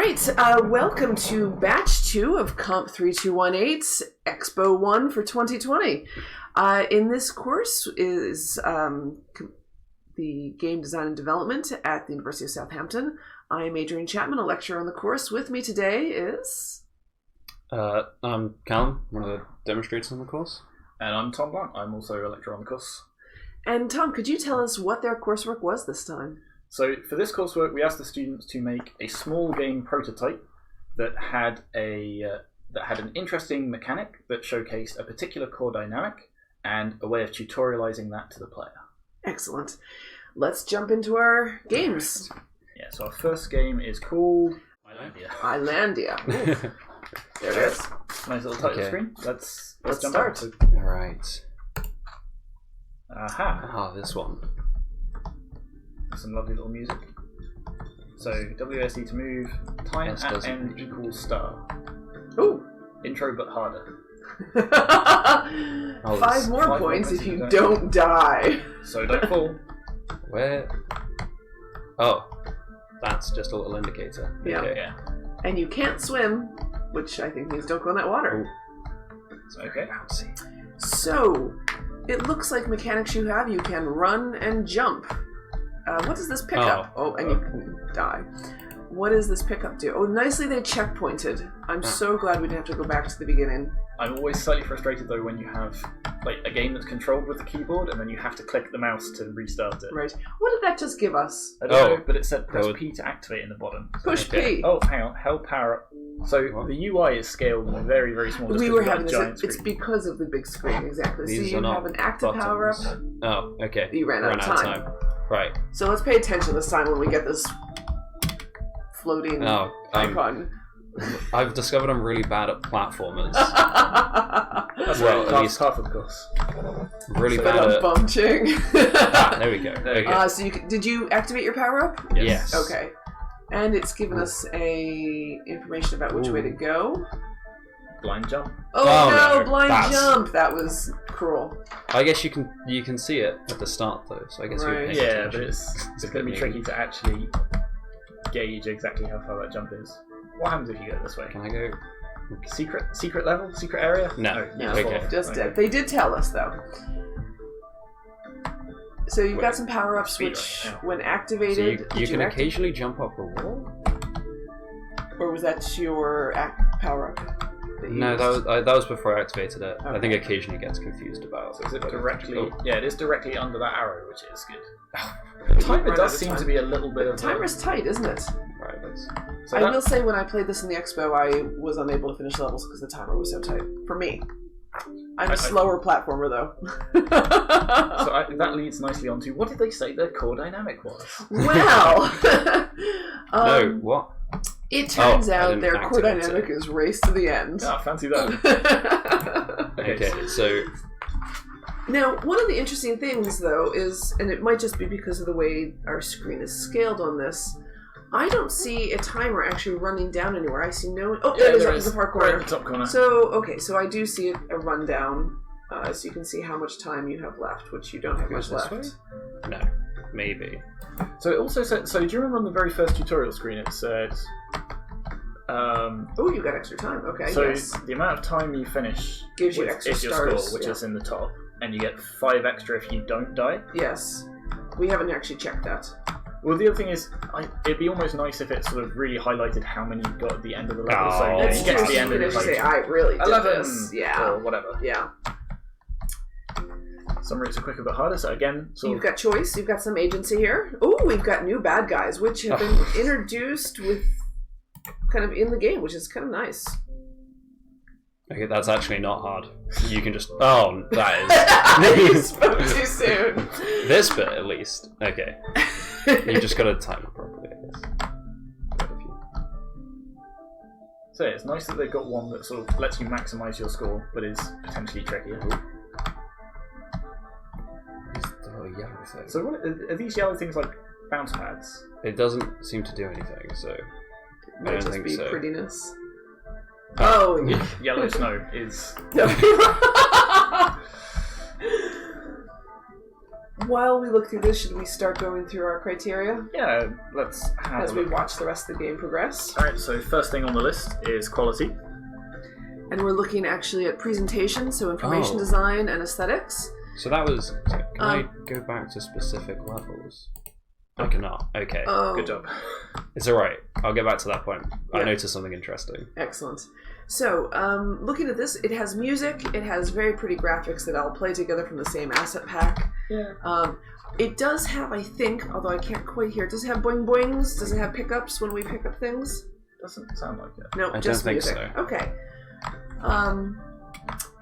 right, welcome to Batch 2 of COMP3218, Expo 1 for 2020. In this course is the Game Design and Development at the University of Southampton. I am Adrian Chapman, a lecturer on the course. With me today is... I'm Callum, one of the demonstrators on the course. And I'm Tom Blunt, I'm also a lecturer on the course. And Tom, could you tell us what their coursework was this time? So for this coursework, we asked the students to make a small game prototype that had an interesting mechanic that showcased a particular core dynamic and a way of tutorializing that to the player. Excellent. Let's jump into our games. Yeah, so our first game is called Islandia. There it is. Nice little title screen. Let's jump start. All right. Aha. Ah, this one. Some lovely little music. So WSD to move. Time at end equals star. Ooh. Intro but harder. Five more points if you don't die. So don't fall. Where? Oh, that's just a little indicator. Yeah. Okay. Yeah. And you can't swim, which I think means don't go in that water. Okay. Bouncy. So, it looks like mechanics you have. You can run and jump. What does this pick up? Oh, and you can die. What does this pickup do? Oh, nicely they checkpointed. I'm so glad we didn't have to go back to the beginning. I'm always slightly frustrated though when you have like a game that's controlled with the keyboard and then you have to click the mouse to restart it. Right. What did that just give us? I don't know, but it said press P to activate in the bottom. Push P. Oh, hang on. Held power up. So the UI is scaled very, very small. We were having this. It's because of the big screen, exactly. These so you have an active power up. Oh, okay. You ran out of time. Right. So let's pay attention this time when we get this floating icon. I've discovered I'm really bad at platformers. That's well, at least half of course. Really bad at bunching. there we go. Okay. So did you activate your power up? Yes. Okay. And it's given us information about which way to go. Blind jump. Oh no, blind jump! That was cruel. I guess you can see it at the start though, so I guess yeah, but it's going to be tricky to actually gauge exactly how far that jump is. What happens if you go this way? Can I go? Secret level? Secret area? No. Okay. Just dead. They did tell us though. So you've got some power ups which, when activated, so you can occasionally jump up the wall. Or was that your power up? No, that was before I activated it. Okay. I think occasionally gets confused about. So is it directly? Yeah, it is directly under that arrow, which is good. The timer does seem to be a little bit of. The timer's tight, isn't it? Right. So I will say, when I played this in the expo, I was unable to finish levels because the timer was so tight for me. I'm a slower platformer, though. So that leads nicely on to what did they say their core dynamic was? Well, no, what? It turns out their core dynamic is race to the end. Ah, fancy that. Okay, so... Now, one of the interesting things, though, is, and it might just be because of the way our screen is scaled on this, I don't see a timer actually running down anywhere. I see no... Oh, yeah, there it is, up in the far corner. Right in the top corner. So, okay, so I do see a rundown, so you can see how much time you have left, which you don't have much left. No, maybe. So it also said... So do you remember on the very first tutorial screen it said... oh, you got extra time. Okay, so the amount of time you finish gives you extra is your stars, score, which is in the top, and you get 5 extra if you don't die. Yes. We haven't actually checked that. Well, the other thing is, it'd be almost nice if it sort of really highlighted how many you got at the end of the level. So you get to the end and it's like, say, I really did 11, this. Yeah. Or whatever. Yeah. Some routes are quicker but harder, so again... You've got choice, you've got some agency here. Oh, we've got new bad guys, which have been introduced with... kind of in the game, which is kind of nice. Okay, that's actually not hard. You can just... Oh, that is... You spoke too soon. This bit, at least. Okay. You just got to time it properly, I guess. So yeah, it's nice that they've got one that sort of lets you maximise your score, but is potentially trickier. Yellow thing. So what, are these yellow things like bounce pads? It doesn't seem to do anything, so... I don't think so. Prettiness. Oh, yellow snow is. while we look through this, should we start going through our criteria Yeah, let's have as a we look. watch the rest of the game progress? Alright, so first thing on the list is quality. And we're looking actually at presentation, so information Oh. design and aesthetics. So that was. Can I go back to specific levels? I cannot. Okay. Oh, Good job. It's alright. I'll get back to that point. Yeah. I noticed something interesting. Excellent. So, looking at this, it has music, it has very pretty graphics that all play together from the same asset pack. Yeah. It does have, I think, although I can't quite hear, does it have boing boings? Does it have pickups when we pick up things? Doesn't sound like it. No, I just don't think music. so. Okay.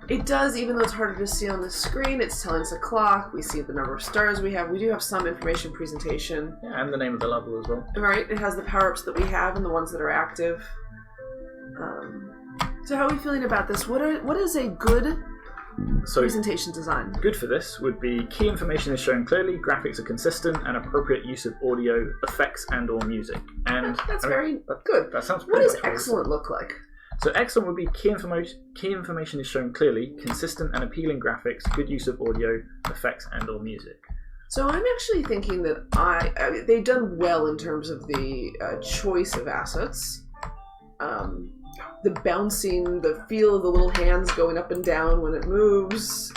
It does, even though it's harder to see on the screen, it's telling us a clock. We see the number of stars we have. We do have some information presentation. Yeah, and the name of the level as well. Right, it has the power-ups that we have and the ones that are active. So how are we feeling about this? What is a good So presentation design? good for this would be key information is shown clearly, graphics are consistent, and appropriate use of audio, effects, and/or music. And That's I mean, very that- good. That sounds What pretty does much what it excellent look like? So excellent would be key information is shown clearly, consistent and appealing graphics, good use of audio, effects, and/or music. So I'm actually thinking that they've done well in terms of the choice of assets. The bouncing, the feel of the little hands going up and down when it moves.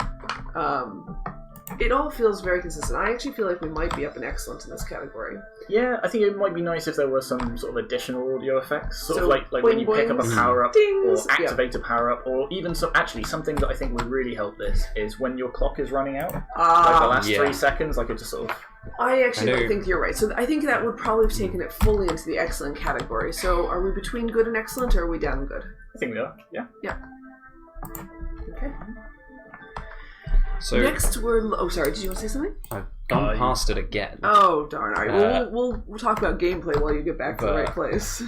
It all feels very consistent. I actually feel like we might be up in excellent in this category. Yeah, I think it might be nice if there were some sort of additional audio effects, sort So, of like when you pick up a boings, power up or dings, activate a power up, or even something that I think would really help this is when your clock is running out, like the last Yeah. 3 seconds, like it just sort of. I actually I know. don't think you're right. So I think that would probably have taken it fully into the excellent category. So are we between good and excellent, or are we down good? I think we are. Yeah. Okay. So Next, oh, sorry. Did you want to say something? I've gone past it again. Oh, darn. All right. We'll talk about gameplay while you get back to the right place.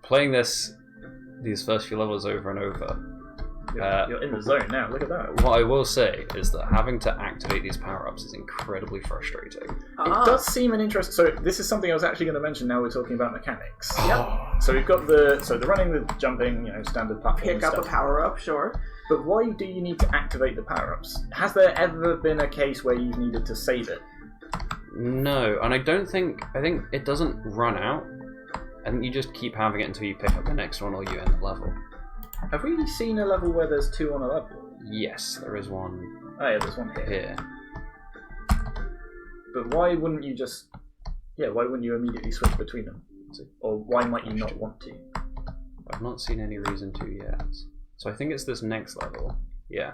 Playing these first few levels over and over. You're in the zone now. Look at that. What I will say is that having to activate these power-ups is incredibly frustrating. It does seem an interest. So this is something I was actually going to mention. Now we're talking about mechanics. Yep. So we've got the running, the jumping, standard platform. Pick up a power-up, sure. But why do you need to activate the power-ups? Has there ever been a case where you've needed to save it? No, and I think it doesn't run out. I think you just keep having it until you pick up the next one or you end the level. Have we seen a level where there's 2 on a level? Yes, there is one Oh yeah, there's one here. here. But why wouldn't you just... Yeah, why wouldn't you immediately switch between them? Or why might you not want to? I've not seen any reason to yet. So I think it's this next level. Yeah.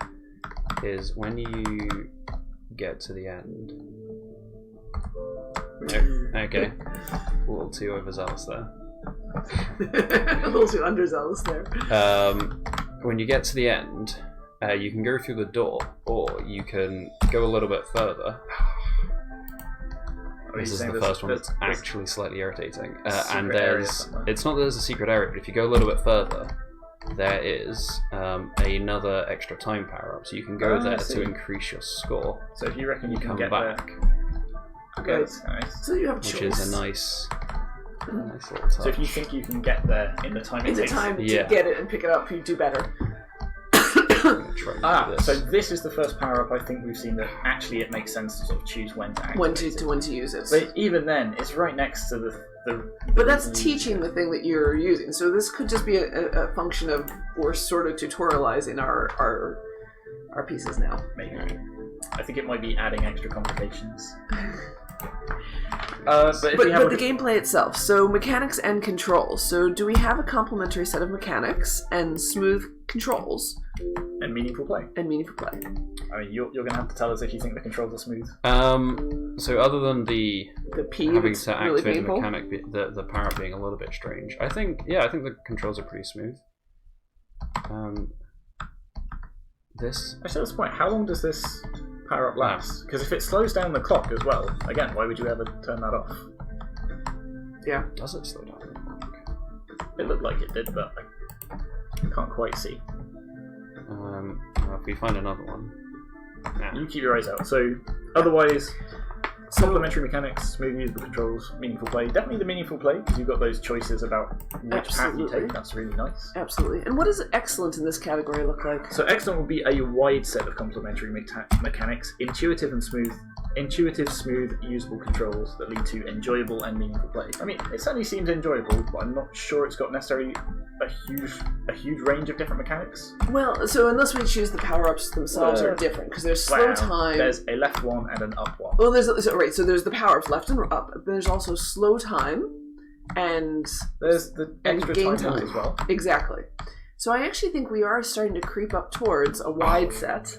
Is when you get to the end. Okay. A little too overzealous there. A little too underzealous there. When you get to the end, you can go through the door, or you can go a little bit further. This is the first one that's actually slightly irritating. And it's not that there's a secret area, but if you go a little bit further, there is another extra time power up. So you can go there to increase your score. So if you reckon you can come get back, there... Okay, nice. So you have a which choice. is a nice little touch. So if you think you can get there in the time it takes... to Yeah. get it and pick it up, you do better. I'm gonna try and do this. So this is the first power-up I think we've seen that actually it makes sense to sort of choose when to activate it. When to use it. But even then, it's right next to the But that's teaching the thing that you're using. So this could just be a function of we're sort of tutorializing our pieces now. Maybe. I think it might be adding extra complications. But the gameplay itself. So mechanics and controls. So do we have a complementary set of mechanics and smooth controls? And meaningful play. I mean, you're going to have to tell us if you think the controls are smooth. So other than the P having that's to really activate painful. the mechanic, the power being a little bit strange, I think the controls are pretty smooth. This Actually, at this point, how long does this power up last? Because if it slows down the clock as well, again, why would you ever turn that off? Yeah. does it slow down? It looked like it did, but I can't quite see. Well, if we find another one, You keep your eyes out. So, otherwise, Complementary mechanics, smooth usable controls, meaningful play. Definitely the meaningful play, because you've got those choices about which path you take. That's really nice. Absolutely. And what does excellent in this category look like? So excellent would be a wide set of complementary mechanics, intuitive, smooth, usable controls that lead to enjoyable and meaningful play. I mean, it certainly seems enjoyable, but I'm not sure it's got necessarily a huge range of different mechanics. Well, so unless we choose the power-ups themselves are different, because there's slow time. There's a left one and an up one. Well, so there's the power-ups left and up, but there's also slow time, and there's the extra game time as well. Exactly. So I actually think we are starting to creep up towards a wide set.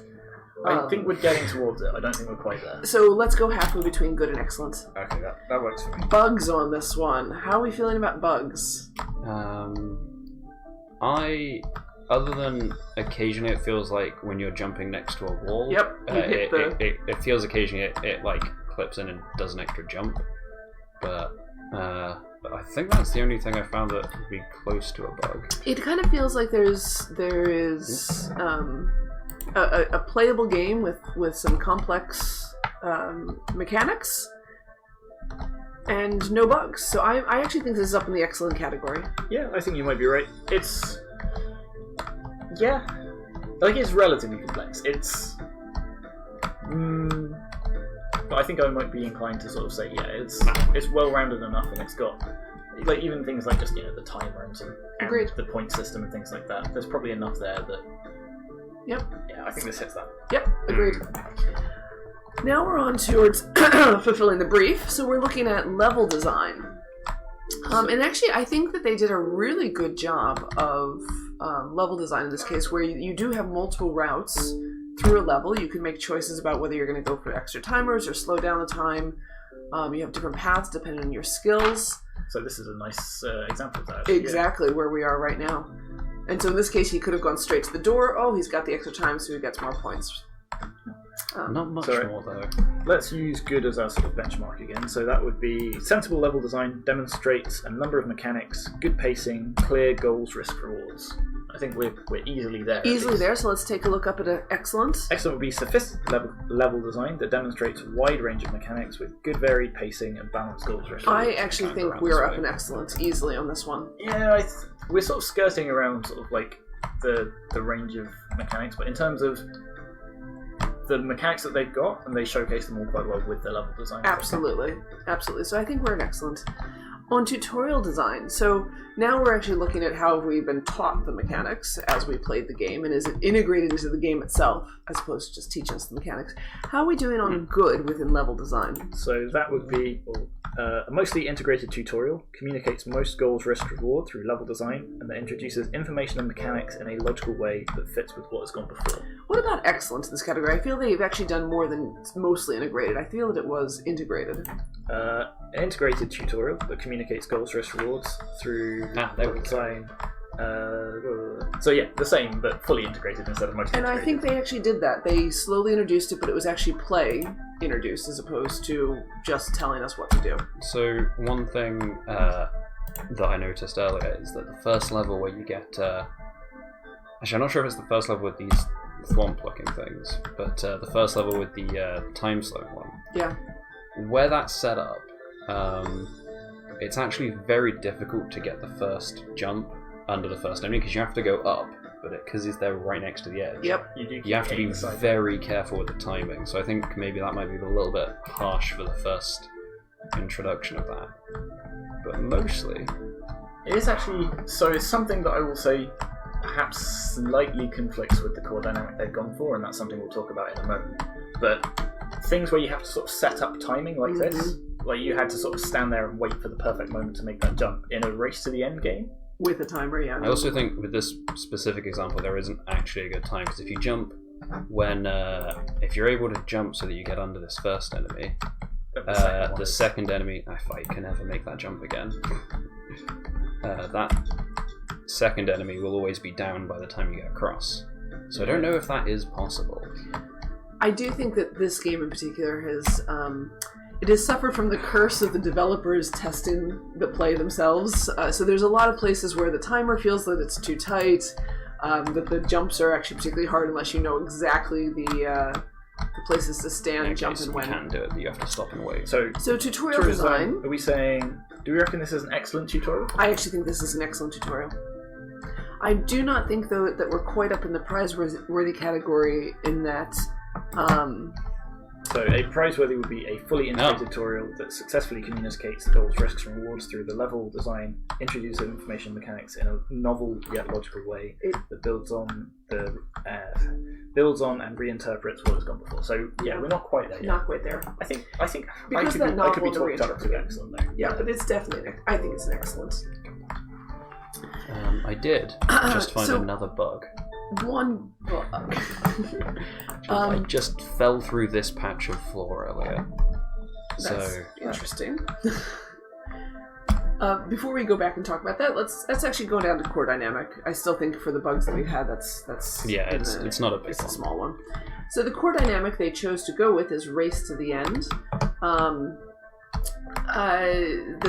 I think we're getting towards it. I don't think we're quite there. So let's go halfway between good and excellent. Okay, that works for me. Bugs on this one. How are we feeling about bugs? Other than occasionally it feels like when you're jumping next to a wall. Yep. It feels occasionally it like clips in and does an extra jump. But I think that's the only thing I found that would be close to a bug. It kind of feels like there is a playable game with some complex mechanics and no bugs. So I actually think this is up in the excellent category. Yeah, I think you might be right. It's relatively complex. But I think I might be inclined to sort of say, it's well-rounded enough, and it's got like even things like just the timer and the point system and things like that. There's probably enough there that. Yep. Yeah, I think this hits that. Yep, agreed. Now we're on towards fulfilling the brief. So we're looking at level design. And actually, I think that they did a really good job of level design in this case, where you do have multiple routes through a level. You can make choices about whether you're going to go for extra timers or slow down the time. You have different paths depending on your skills. So this is a nice example of that. Exactly where we are right now. And so in this case, he could have gone straight to the door. Oh, he's got the extra time, so he gets more points. Not much more, though. Let's use good as our sort of benchmark again. So that would be sensible level design, demonstrates a number of mechanics, good pacing, clear goals, risk, rewards. I think we're easily there. Easily there, so let's take a look up at excellent. Excellent would be sophisticated level design that demonstrates a wide range of mechanics with good varied pacing and balanced goals, risk, rewards. I actually think we're up in excellent easily on this one. Yeah, we're sort of skirting around sort of like the range of mechanics, but in terms of the mechanics that they've got, and they showcase them all quite well with the level design. Absolutely. So I think we're in excellent. On tutorial design, so now we're actually looking at how we've been taught the mechanics as we played the game, and is it integrated into the game itself as opposed to just teaching us the mechanics. How are we doing on good within level design? So that would be a mostly integrated tutorial, communicates most goals, risk, reward through level design, and that introduces information and mechanics in a logical way that fits with what has gone before. What about excellent in this category? I feel they've actually done more than mostly integrated. I feel that it was integrated. An integrated tutorial that communicates goals, risk, rewards through level design. So yeah, the same, but fully integrated instead of mostly integrated. And I think they actually did that. They slowly introduced it, but it was actually play introduced as opposed to just telling us what to do. So one thing that I noticed earlier is that the first level where you get... actually, I'm not sure if it's the first level with these thwomp-looking things, but the first level with the time slow one. Yeah. Where that's set up, it's actually very difficult to get the first jump under the first enemy because you have to go up, but because they're right next to the edge. Yep. You have to be very careful with the timing. So I think maybe that might be a little bit harsh for the first introduction of that. But mostly, it is actually it's something that I will say perhaps slightly conflicts with the core dynamic they've gone for, and that's something we'll talk about in a moment. But things where you have to sort of set up timing like this, like you had to sort of stand there and wait for the perfect moment to make that jump in a race to the end game. With a timer, yeah. I also think with this specific example, there isn't actually a good time, because if you jump if you're able to jump so that you get under this first enemy, the second enemy, I fight, can never make that jump again. That second enemy will always be down by the time you get across. So I don't know if that is possible. I do think that this game in particular has suffered from the curse of the developers testing the play themselves. So there's a lot of places where the timer feels that it's too tight, that the jumps are actually particularly hard unless you know exactly the places to stand, jump, and You when. can do it, but you have to stop and wait. So tutorial design. Are we saying? Do we reckon this is an excellent tutorial? I actually think this is an excellent tutorial. I do not think, though, that we're quite up in the prize-worthy category in that. So a prize-worthy would be a fully integrated tutorial that successfully communicates the goals, risks, and rewards through the level design, introduces information mechanics in a novel yet logical way that builds on and reinterprets what has gone before. So yeah, we're not quite there yet. Not quite there. I think Because I that could be novel talked up to excellent there. Yeah, but it's definitely. I think it's an excellent. I did just find another bug. One bug. I just fell through this patch of floor earlier. That's interesting. Before we go back and talk about that, let's actually go down to core dynamic. I still think for the bugs that we've had, that's yeah, it's not a big it's one. a small one. So the core dynamic they chose to go with is race to the end.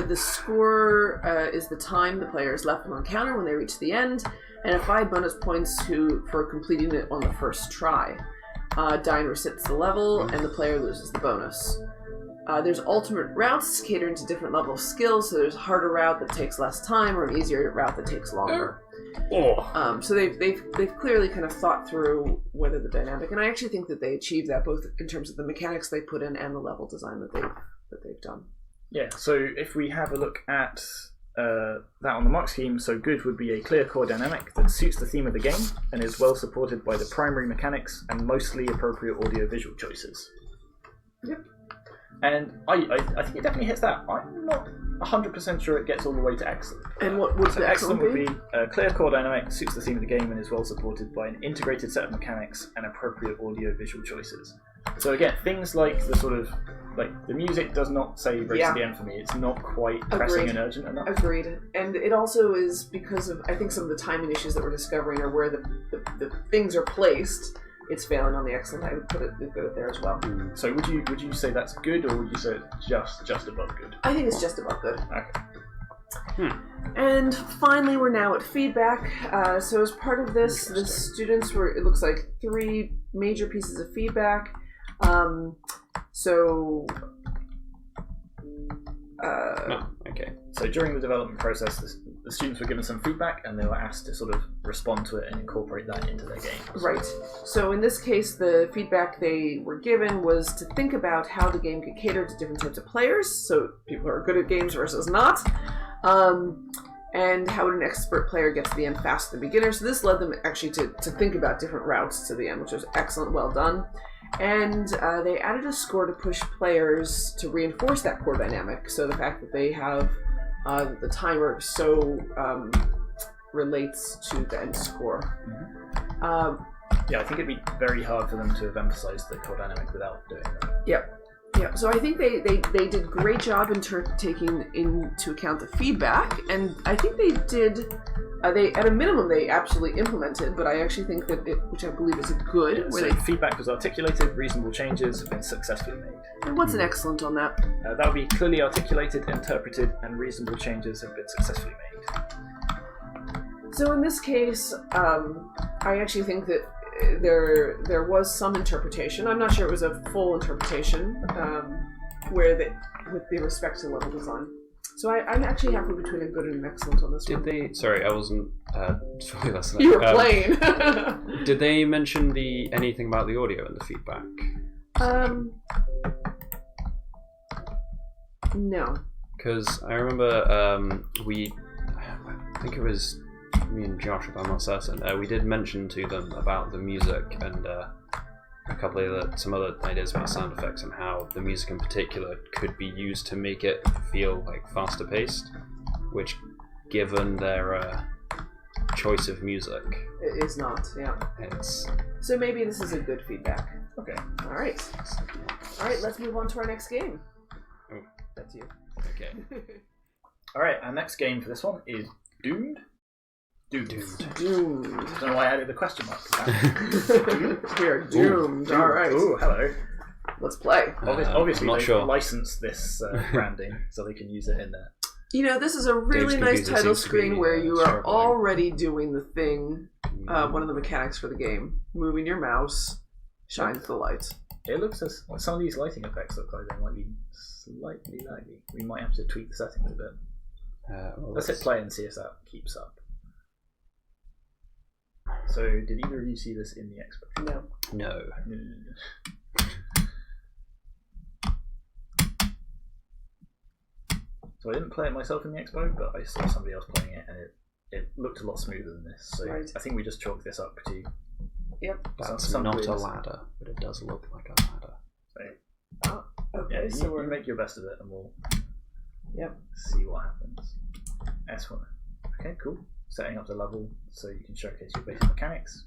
The score is the time the players left on counter when they reach the end, and 5 bonus points for completing it on the first try. Dying resets the level, and the player loses the bonus. There's alternate routes catering to different level of skills, so there's a harder route that takes less time, or an easier route that takes longer. So they've clearly kind of thought through whether the dynamic, and I actually think that they achieved that both in terms of the mechanics they put in and the level design that they've done. Yeah, so if we have a look at that on the mark scheme, so good would be a clear core dynamic that suits the theme of the game and is well supported by the primary mechanics and mostly appropriate audio-visual choices. Yep. And I think it definitely hits that. I'm not 100% sure it gets all the way to excellent. And what would So the excellent excellent would be a clear core dynamic, suits the theme of the game and is well supported by an integrated set of mechanics and appropriate audio-visual choices. So again, things like the sort of the music does not say race to the end for me. It's not quite pressing and urgent enough. Agreed. And it also is because of, I think, some of the timing issues that we're discovering are where the things are placed. It's failing on the excellent. I would put it there as well. So would you say that's good, or would you say it's just above good? I think it's just above good. Okay. And finally, we're now at feedback. So as part of this, the students were, it looks like 3 major pieces of feedback. So during the development process, the students were given some feedback, and they were asked to sort of respond to it and incorporate that into their games. Right. So in this case, the feedback they were given was to think about how the game could cater to different types of players, so people who are good at games versus not, and how would an expert player get to the end faster than a beginner. So this led them actually to think about different routes to the end, which was excellent, well done. And they added a score to push players to reinforce that core dynamic. So the fact that they have the timer so relates to the end score. Mm-hmm. I think it'd be very hard for them to have emphasized the core dynamic without doing that. Yep. So I think they did a great job in taking into account the feedback, and I think they did. They, at a minimum, they absolutely implemented, but I actually think that which I believe is good. So feedback was articulated, reasonable changes have been successfully made. And what's an excellent on that? That would be clearly articulated, interpreted, and reasonable changes have been successfully made. So in this case, I actually think that there was some interpretation. I'm not sure it was a full interpretation, with respect to level design. So I'm actually halfway between a good and an excellent on this one. Did they? Sorry, I wasn't fully listening. You were playing. Did they mention anything about the audio in the feedback? No. Because I remember I think it was me and Josh, if I'm not certain, we did mention to them about the music and some other ideas about sound effects and how the music in particular could be used to make it feel like faster paced, which, given their choice of music, it is not. Yeah. So maybe this is a good feedback. Okay. All right. Let's move on to our next game. Oh. That's you. Okay. All right. Our next game for this one is Doomed. Doomed. Doomed. I don't know why I added the question mark. We are doomed. All right. Ooh, hello. Let's play. Obviously, I'm not they sure. licensed this branding so they can use it in there. You know, this is a really nice title screen where you are already doing the thing, one of the mechanics for the game. Moving your mouse shines the light. It looks as some of these lighting effects look like they might be slightly laggy. We might have to tweak the settings a bit. Let's hit play and see if that keeps up. So, did either of you see this in the expo? No. So I didn't play it myself in the expo, but I saw somebody else playing it, and it looked a lot smoother than this. So I think we just chalk this up to. Yep. That's not a ladder, but it does look like a ladder. So, okay, yeah, so you we're make your best of it, and we'll Yep. see what happens. S1. Okay, cool. Setting up the level so you can showcase your basic mechanics.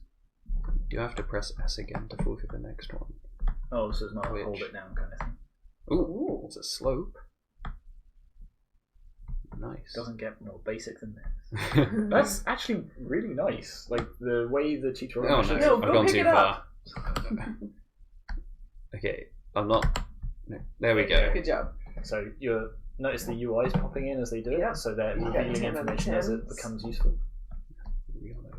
Do you have to press S again to fulfill the next one? Oh, so it's not a hold it down kind of thing. Ooh, it's a slope. Nice. Doesn't get more basic than this. That's actually really nice. Like the way the tutorial. Oh no, I've gone too far. Up. Okay, I'm not. No, there we go. Good job. So you notice the UIs popping in as they do it, Yep. so they're You got revealing 10 out of information as it 10s. becomes useful.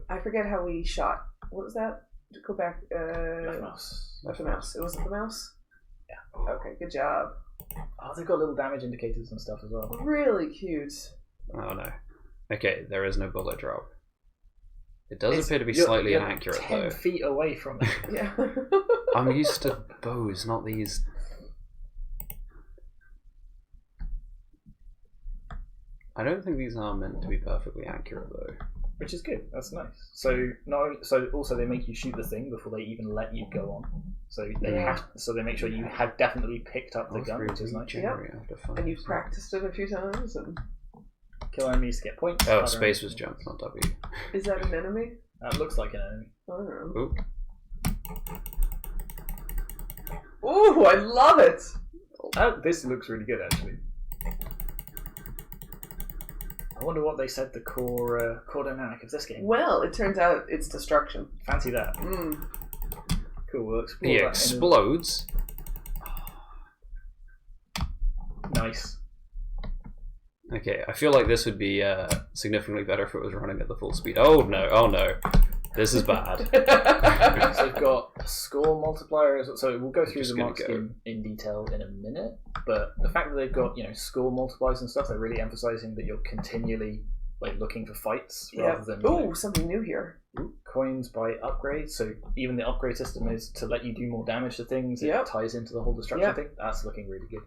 I forget how we shot. What was that? To go back. Left mouse. Left mouse. It wasn't the mouse? Yeah. Okay, good job. Oh, they've got little damage indicators and stuff as well. Really cute. Oh no. Okay, there is no bullet drop. It does It's- appear to be you're- slightly you're inaccurate 10 though. feet away from it. Yeah. I'm used to bows, not these. I don't think these are meant to be perfectly accurate though. Which is good. That's nice. So so also they make you shoot the thing before they even let you go on. So they they make sure you have definitely picked up the gun, which is nice. And you've practiced it a few times. And Kill enemies to get points. Oh, space was jump, not W. is that an enemy? That looks like an enemy. I don't know. Ooh. Ooh, I love it. Oh, this looks really good actually. I wonder what they said the core dynamic of this game. Well, it turns out it's destruction. Fancy that. Mm. Cool. We'll explore He that explodes. Nice. Okay, I feel like this would be significantly better if it was running at the full speed. Oh no, this is bad. So they've got score multipliers. So we'll go through Just the gonna mark go. scheme in detail in a minute. But the fact that they've got score multipliers and stuff, they're really emphasizing that you're continually like looking for fights rather than Ooh, something new here. coins by upgrades. So even the upgrade system is to let you do more damage to things. It ties into the whole destruction thing. That's looking really good.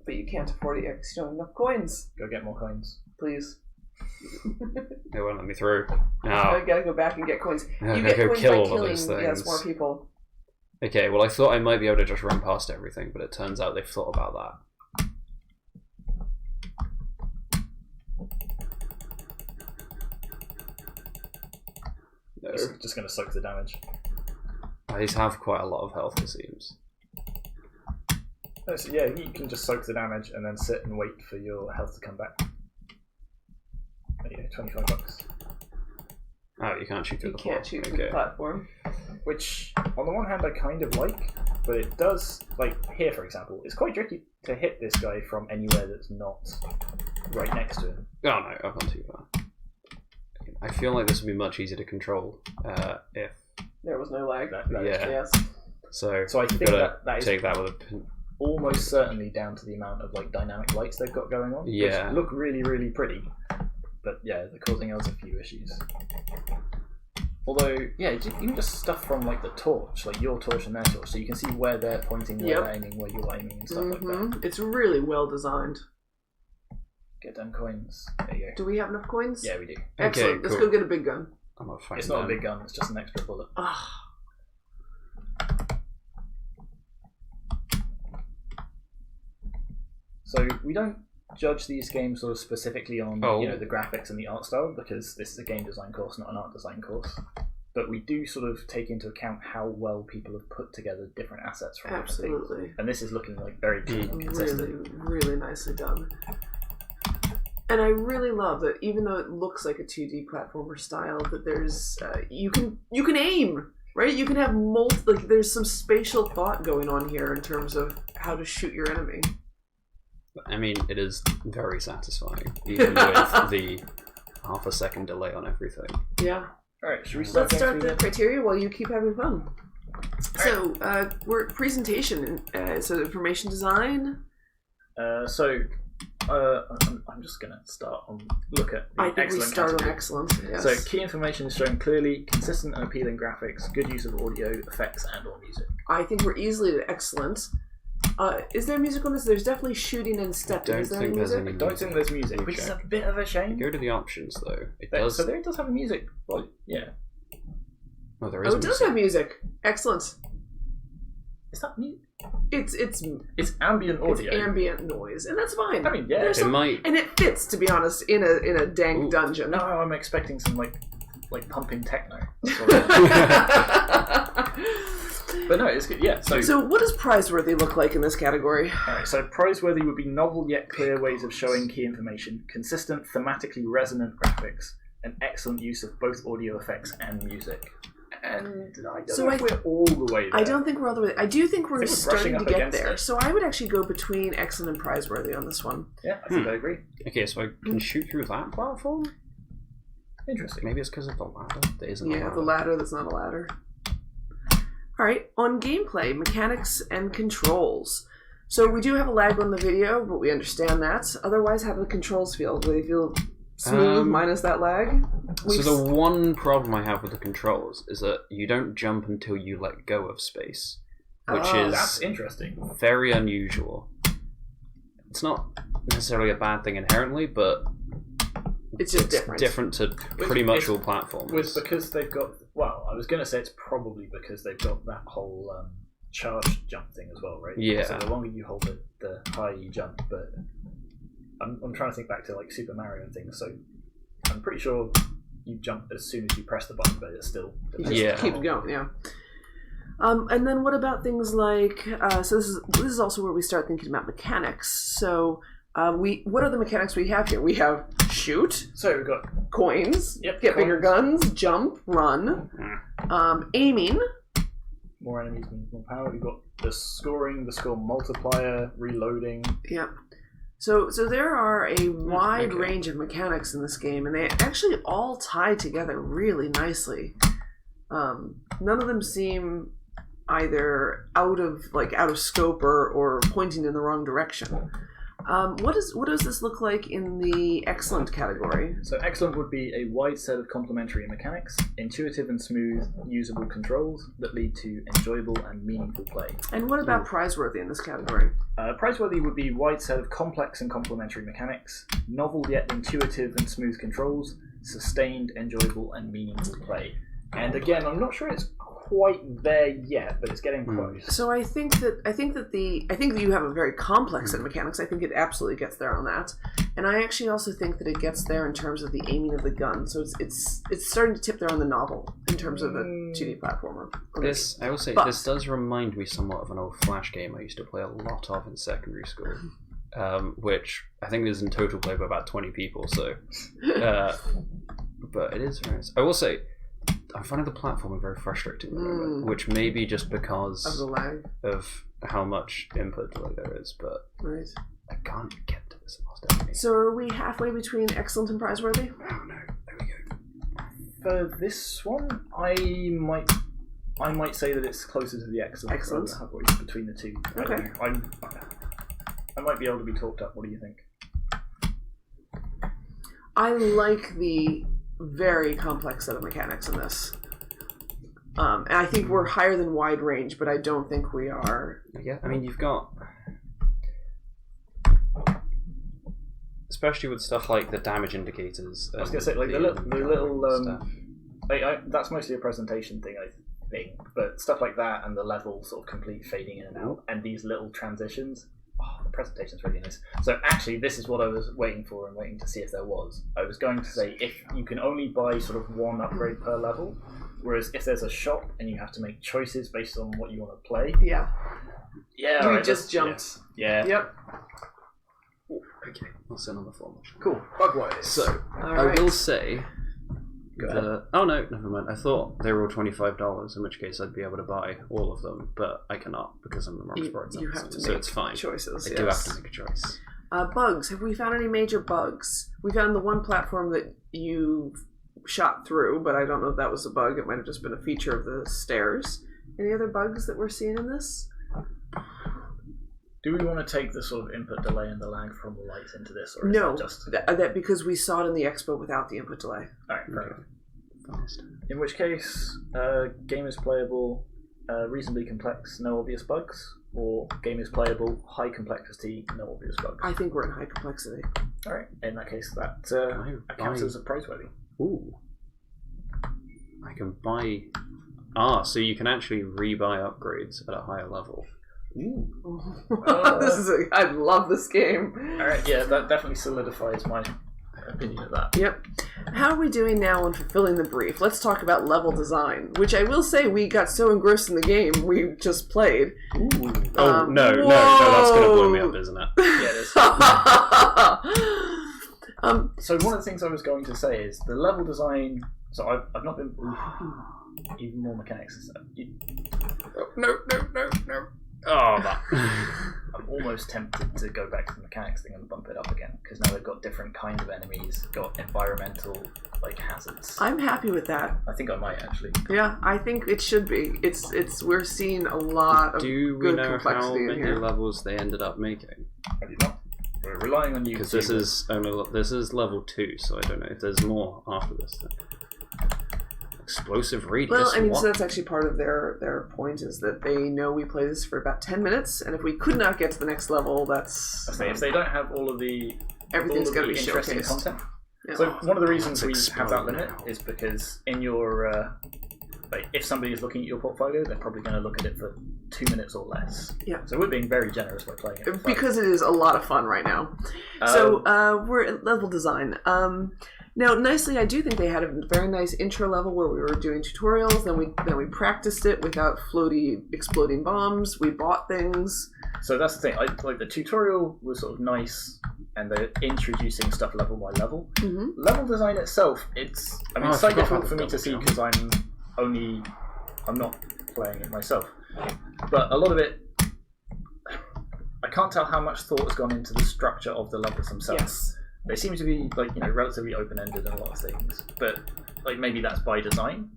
But you can't afford it yet because you don't have enough coins. Go get more coins. Please. They won't let me through. I Oh. gotta go back and get coins. I You gotta get go coins kill by all of killing those things. more people. Okay, well I thought I might be able to just run past everything, but it turns out they've thought about that. No. Just going to soak the damage. These have quite a lot of health, it seems. Oh, so yeah, you can just soak the damage and then sit and wait for your health to come back. There you go, $25. Oh, you can't shoot through You the can't shoot through the platform. Which, on the one hand, I kind of like, but it does, like here for example, it's quite tricky to hit this guy from anywhere that's not right next to him. Oh no, I've gone too far. I feel like this would be much easier to control if... There was no lag. That is true. Yes. So I think gotta that is take that with a pin. almost certainly down to the amount of like dynamic lights they've got going on. Yeah. Which look really, really pretty. But yeah, they're causing us a few issues. Although, yeah, even just stuff from like the torch, like your torch and their torch, so you can see where they're pointing, where they're aiming, where you're aiming, and stuff like that. It's really well designed. Get them coins. There you go. Do we have enough coins? Yeah, we do. Excellent. Okay, Let's cool. go get a big gun. I'm not fighting It's not them. a big gun, it's just an extra bullet. Ah. So we don't judge these games sort of specifically on Oh. the graphics and the art style, because this is a game design course, not an art design course. But we do sort of take into account how well people have put together different assets from different things. Absolutely. And this is looking like very clean and consistent. Really, really nicely done. And I really love that even though it looks like a 2D platformer style, that there's you can aim, right? You can have there's some spatial thought going on here in terms of how to shoot your enemy. I mean, it is very satisfying, even with the half-a-second delay on everything. Yeah. Alright, should we Let's going start through the criteria while you keep having fun. So, we're presentation. So information design. I'm just going to start on look at the I think we excellent start category. on excellent. Yes. So key information is shown clearly, consistent and appealing graphics, good use of audio, effects, and/or music. I think we're easily at excellent. Is there music on this? There's definitely shooting and stepping. I Is there don't think there's music? any I don't think there's music, which is a bit of a shame. Go to the options though. It So does. there it does have a music. Well, yeah. Oh, there is. Oh, it does have music. Excellent. Is that music? It's ambient audio. It's ambient noise, and that's fine. I mean, yeah. There's It might. and it fits, to be honest, in a dank Ooh. dungeon. No, I'm expecting some like pumping techno. But no, it's good. Yeah. So what does prizeworthy look like in this category? Alright, so prizeworthy would be novel yet clear ways of showing key information, consistent, thematically resonant graphics, and excellent use of both audio effects and music. And I don't know if we're all the way there. I don't think we're all the way. I do think we're I think we're starting brushing to up get against there. it. So I would actually go between excellent and prizeworthy on this one. Yeah, I think I agree. Okay, so I can shoot through that platform. Interesting. Maybe it's because of the ladder. There isn't a Yeah, ladder. the ladder that's not a ladder. Alright, on gameplay, mechanics and controls. So we do have a lag on the video, but we understand that. Otherwise, how do the controls feel? Do they feel smooth minus that lag? So the one problem I have with the controls is that you don't jump until you let go of space, which That's is interesting. very unusual. It's not necessarily a bad thing inherently, but It's just different. to pretty much all platforms. Because they've got. Well, I was going to say it's probably because they've got that whole charge jump thing as well, right? Yeah. So the longer you hold it, the higher you jump. But I'm trying to think back to like Super Mario and things. So I'm pretty sure you jump as soon as you press the button, but it's still. You just keep going, yeah. And then what about things like? So this is also where we start thinking about mechanics. So what are the mechanics we have here? We have shoot. So we've got coins. Yep, Get coins. bigger guns. Jump. Run. Aiming. more enemies means more power. We've got the scoring, the score multiplier, reloading. Yep. So there are a wide range of mechanics in this game, and they actually all tie together really nicely. None of them seem either out of scope or pointing in the wrong direction. What does this look like in the excellent category? So excellent would be a wide set of complementary mechanics, intuitive and smooth, usable controls that lead to enjoyable and meaningful play. And what about prizeworthy in this category? Prizeworthy would be wide set of complex and complementary mechanics, novel yet intuitive and smooth controls, sustained, enjoyable and meaningful play. And again, I'm not sure it's quite there yet, but it's getting close. So I think that you have a very complex set of mechanics. I think it absolutely gets there on that, and I actually also think that it gets there in terms of the aiming of the gun. So it's starting to tip there on the novel in terms of a 2D platformer. I will say this does remind me somewhat of an old Flash game I used to play a lot of in secondary school, which I think is in total played by about 20 people. So, but it is very nice. I will say, I'm finding the platforming very frustrating at the moment, which may be just because of the lag of how much input delay there is, but right. I can't get to this last enemy. So are we halfway between excellent and prizeworthy? Oh no, there we go. For this one, I might say that it's closer to the excellent. Excellent. Halfway between the two. Okay. I might be able to be talked up. What do you think? I like the very complex set of mechanics in this. And I think we're higher than wide range, but I don't think we are. Yeah, I mean, you've got, especially with stuff like the damage indicators. I was going to say, like the little stuff. that's mostly a presentation thing, I think. But stuff like that and the level sort of complete fading in and out, and these little transitions. Oh, the presentation's really nice. So actually, this is what I was waiting for and waiting to see if there was. I was going to say, if you can only buy sort of one upgrade per level, whereas if there's a shop and you have to make choices based on what you want to play. Yeah. Yeah, We just jumped. Yeah. Yep. Okay, I'll send on the form. Cool. Bugwise. So, I will say oh no, never mind. I thought they were all $25, in which case I'd be able to buy all of them, but I cannot because I'm the Marks Brothers. You have to so make it's fine. choices. I do have to make a choice. Bugs. Have we found any major bugs? We found the one platform that you shot through, but I don't know if that was a bug. It might have just been a feature of the stairs. Any other bugs that we're seeing in this? Do we want to take the sort of input delay and the lag from the lights into this, or is No, that just that because we saw it in the expo without the input delay. all right? Fair enough. Fast. In which case, game is playable, reasonably complex, no obvious bugs, or game is playable, high complexity, no obvious bugs. I think we're in high complexity. All right. In that case, that counts as a prizeworthy. Ooh. I can buy... so you can actually rebuy upgrades at a higher level. Ooh. I love this game. All right. Yeah, that definitely solidifies my opinion of that. Yep. How are we doing now on fulfilling the brief? Let's talk about level design, which I will say we got so engrossed in the game we just played. Ooh. No, that's going to blow me up, isn't it? Yeah, it is. So one of the things I was going to say is the level design. So I've not been even more mechanics and stuff. No. Oh, that. I'm almost tempted to go back to the mechanics thing and bump it up again because now they've got different kinds of enemies, got environmental hazards. I'm happy with that. I think I might actually. Yeah, I think it should be. It's we're seeing a lot of Do we good know how complexity in many here. levels they ended up making? I do not. We're relying on you. Because this is level 2, so I don't know if there's more after this. Explosive radius. Well, I mean, what? so that's actually part of their point is that they know we play this for about 10 minutes, and if we could not get to the next level, that's... if they don't have all of the everything's got to be interesting showcased. content. Yeah. So one of the reasons we It's have that limit exploding. is because in your if somebody is looking at your portfolio, they're probably going to look at it for 2 minutes or less. Yeah. So we're being very generous by playing it for fun. Because it is a lot of fun right now. So we're at level design. Now, nicely, I do think they had a very nice intro level where we were doing tutorials. Then we practiced it without floaty, exploding bombs. We bought things. So that's the thing. The tutorial was sort of nice, and they're introducing stuff level by level. Mm-hmm. Level design itself, it's slightly difficult for me to see because I'm not playing it myself. But a lot of it, I can't tell how much thought has gone into the structure of the levels themselves. Yes. They seem to be relatively open-ended in a lot of things, but maybe that's by design,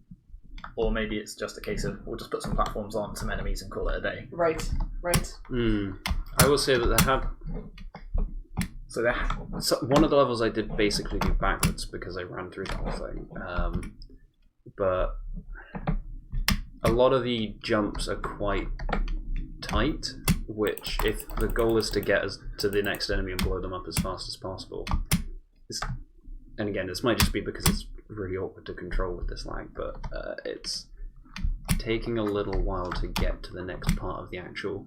or maybe it's just a case of we'll just put some platforms on, some enemies, and call it a day. Right. I will say that they have. So one of the levels I did basically do backwards because I ran through the whole thing, but a lot of the jumps are quite tight. Which, if the goal is to get us to the next enemy and blow them up as fast as possible, and again, this might just be because it's really awkward to control with this lag, but it's taking a little while to get to the next part of the actual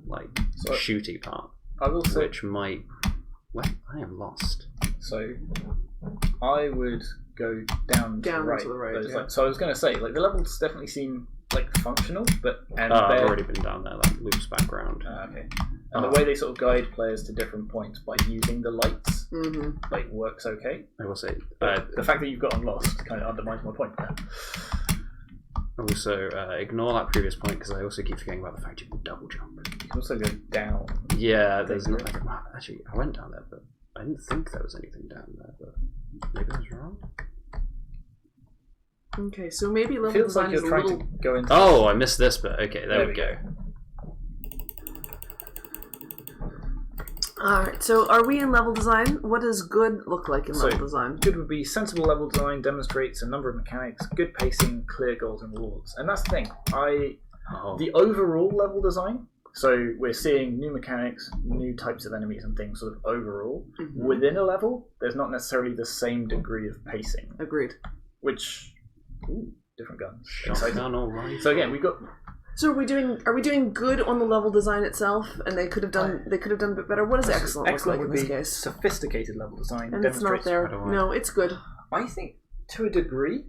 shooty part. I will say, which might. Well, I am lost. So I would go down to the right. To the right. Yeah. So I was going to say, the levels definitely seem functional, but I've already been down there. That loops back round. Okay. And the way they sort of guide players to different points by using the lights, works okay. I will say, the fact that you've gotten lost kind of undermines my point there. Also, ignore that previous point because I also keep forgetting about the fact you can double jump. You can also go down. Yeah, there's not. Actually, I went down there, but I didn't think there was anything down there. But maybe I was wrong. Okay, so maybe level Feels design like you're is a trying little... to go into. Oh, I missed this bit. Okay, there we go. Alright, so are we in level design? What does good look like in level design? Good would be sensible level design, demonstrates a number of mechanics, good pacing, clear goals and rewards. And that's the thing. The overall level design, so we're seeing new mechanics, new types of enemies and things sort of overall. Mm-hmm. Within a level, there's not necessarily the same degree of pacing. Agreed. Which... Ooh, different guns. Shotgun, all right. So again, we've got... So are we doing good on the level design itself, and they could have done a bit better? What does excellent look like in this case? Sophisticated level design. And it's not there. No, it's good. I think to a degree,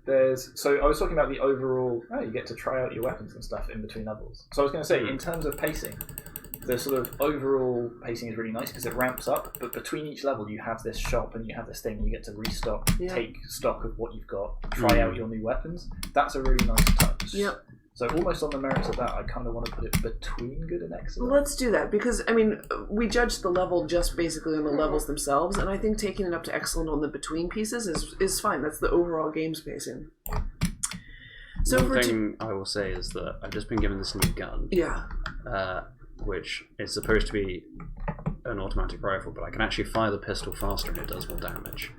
so I was talking about the overall. You get to try out your weapons and stuff in between levels. So I was going to say, in terms of pacing, the sort of overall pacing is really nice because it ramps up. But between each level, you have this shop and you have this thing. And you get to restock, take stock of what you've got, try out your new weapons. That's a really nice touch. Yep. So almost on the merits of that, I kind of want to put it between good and excellent. Well, let's do that, because, I mean, we judged the level just basically on the levels themselves, and I think taking it up to excellent on the between pieces is fine. That's the overall game's pacing. So One thing I will say is that I've just been given this new gun. Yeah. Which is supposed to be an automatic rifle, but I can actually fire the pistol faster and it does more damage.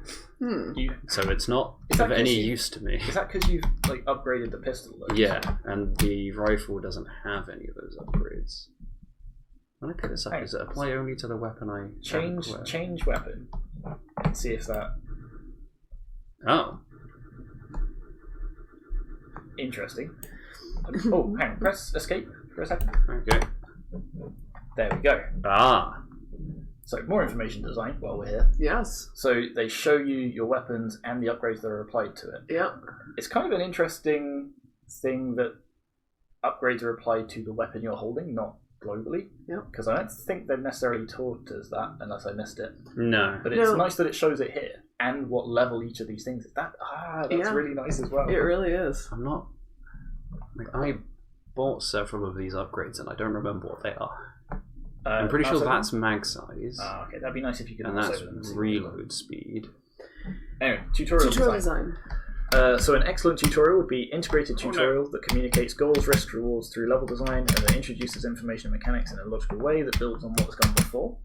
So it's not of any use to me. Is that because you've upgraded the pistol? Yeah, and the rifle doesn't have any of those upgrades. When I pick this up, does it apply only to the weapon I change weapon? Let's see if that. Oh. Interesting. Oh, hang on. Press escape for a second. Okay. There we go. Ah. So more information design while we're here. Yes. So they show you your weapons and the upgrades that are applied to it. Yeah. It's kind of an interesting thing that upgrades are applied to the weapon you're holding, not globally. Yeah. Because I don't think they've necessarily taught us that, unless I missed it. No. But it's nice that it shows it here and what level each of these things is. That's really nice as well. It really is. I'm not. I bought several of these upgrades and I don't remember what they are. I'm pretty sure that's mag size. Okay, that'd be nice if you could. And that's reload speed. Anyway, tutorial design. So an excellent tutorial would be integrated tutorial that communicates goals, risks, rewards through level design, and that introduces information and mechanics in a logical way that builds on what has gone before.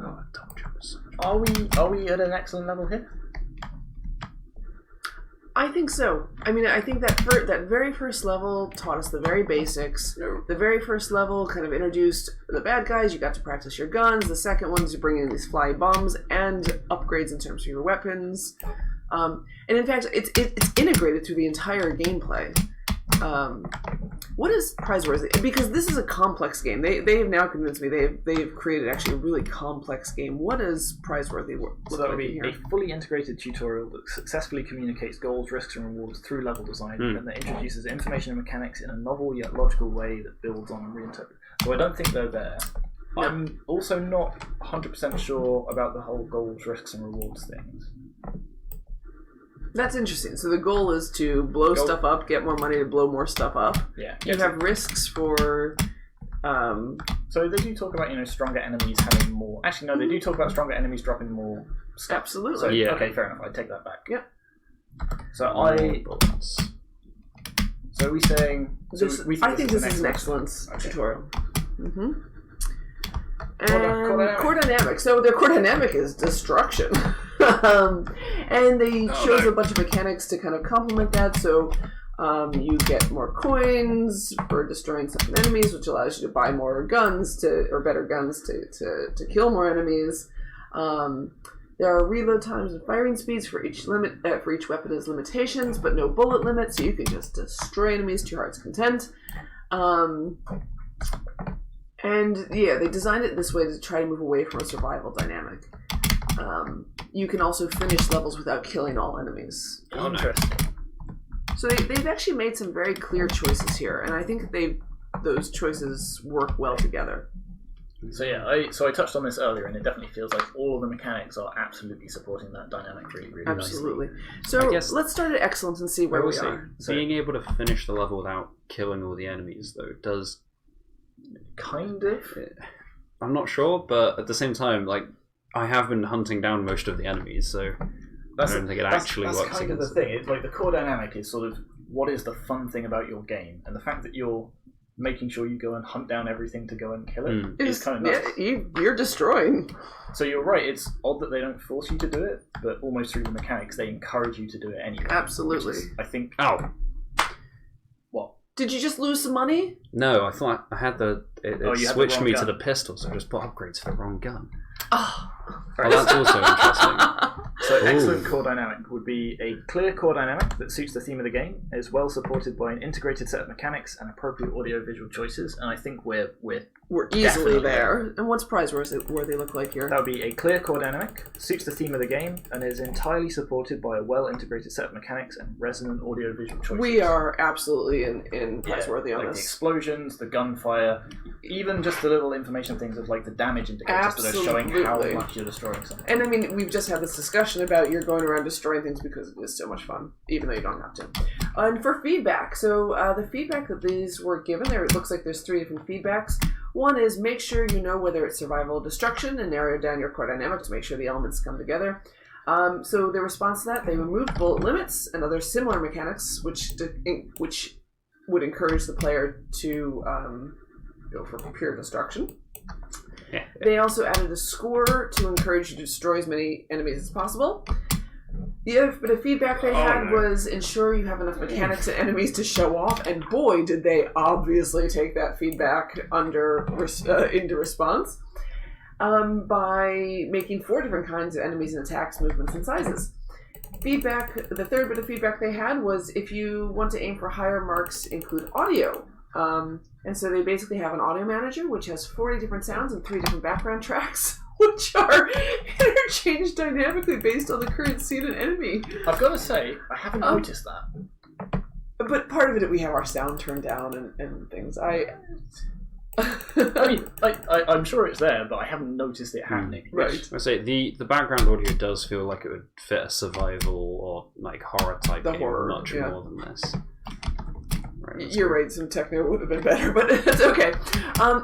Oh, double jump is so much Are we at an excellent level here? I think so. I mean, I think that very first level taught us the very basics. The very first level kind of introduced the bad guys. You got to practice your guns. The second one is you bring in these fly bombs and upgrades in terms of your weapons. And in fact, it's integrated through the entire gameplay. What is Prizeworthy? Because this is a complex game. They have now convinced me they've created actually a really complex game. What is Prizeworthy look so that would like be here? a fully integrated tutorial that successfully communicates goals, risks, and rewards through level design, and that introduces information and mechanics in a novel yet logical way that builds on and reinterprets. So I don't think they're there. No. I'm also not 100% sure about the whole goals, risks, and rewards things. That's interesting. So the goal is to blow stuff up, get more money to blow more stuff up. Yeah. You have risks for... So they do talk about, stronger enemies having more... Actually, no, they do talk about stronger enemies dropping more stuff. Absolutely. So, yeah. Okay, fair enough. I take that back. Yep. So So are we saying... I think this is an excellence tutorial. Mm-hmm. And core dynamic. So their core dynamic is destruction. And they shows a bunch of mechanics to kind of complement that. So you get more coins for destroying some enemies, which allows you to buy more guns or better guns to kill more enemies. There are reload times and firing speeds for each weapon as limitations, but no bullet limit, so you can just destroy enemies to your heart's content. And yeah, they designed it this way to try to move away from a survival dynamic. You can also finish levels without killing all enemies. Interesting. So they've actually made some very clear choices here, and I think those choices work well together. So yeah, I touched on this earlier, and it definitely feels like all of the mechanics are absolutely supporting that dynamic really, really absolutely. nicely. So let's start at excellence and see where we are. Being able to finish the level without killing all the enemies, though, does... Kind of. I'm not sure, but at the same time, I have been hunting down most of the enemies, so I don't think it actually works. That's kind of the thing. It's like the core dynamic is sort of what is the fun thing about your game, and the fact that you're making sure you go and hunt down everything to go and kill it is kind of nice. Yeah, you're destroying. So you're right. It's odd that they don't force you to do it, but almost through the mechanics, they encourage you to do it anyway. Absolutely. I think. Ow. What? Did you just lose some money? No, I thought I had it switched me to the pistol, so I just put upgrades for the wrong gun. Oh, that's also interesting. So excellent core dynamic would be a clear core dynamic that suits the theme of the game, is well supported by an integrated set of mechanics and appropriate audio-visual choices, and I think we're easily there. And what's Prizeworthy look like here? That would be a clear core dynamic, suits the theme of the game, and is entirely supported by a well-integrated set of mechanics and resonant audio-visual choices. We are absolutely in Prizeworthy on like this. The explosions, the gunfire, even just the little information things of like the damage indicators that are showing how much you're destroying something. And I mean, we've just had this discussion about you're going around destroying things because it is so much fun, even though you don't have to. And for feedback, so the feedback that these were given, it looks like there's 3 different feedbacks. One is make sure you know whether it's survival or destruction and narrow down your core dynamic to make sure the elements come together. So their response to that, they removed bullet limits and other similar mechanics, which would encourage the player to go for pure destruction. Yeah. They also added a score to encourage you to destroy as many enemies as possible. The other bit of feedback they had was ensure you have enough mechanics and enemies to show off, and boy, did they obviously take that feedback into response by making 4 different kinds of enemies and attacks, movements, and sizes. The third bit of feedback they had was if you want to aim for higher marks, include audio. And so they basically have an audio manager which has 40 different sounds and 3 different background tracks, which are interchanged dynamically based on the current scene and enemy. I've got to say, I haven't noticed that. But part of it, we have our sound turned down and things. I mean, I'm sure it's there, but I haven't noticed it happening. Right. I say the background audio does feel like it would fit a survival or like horror type game much more than this. Right, You're right, some techno would have been better, but it's okay.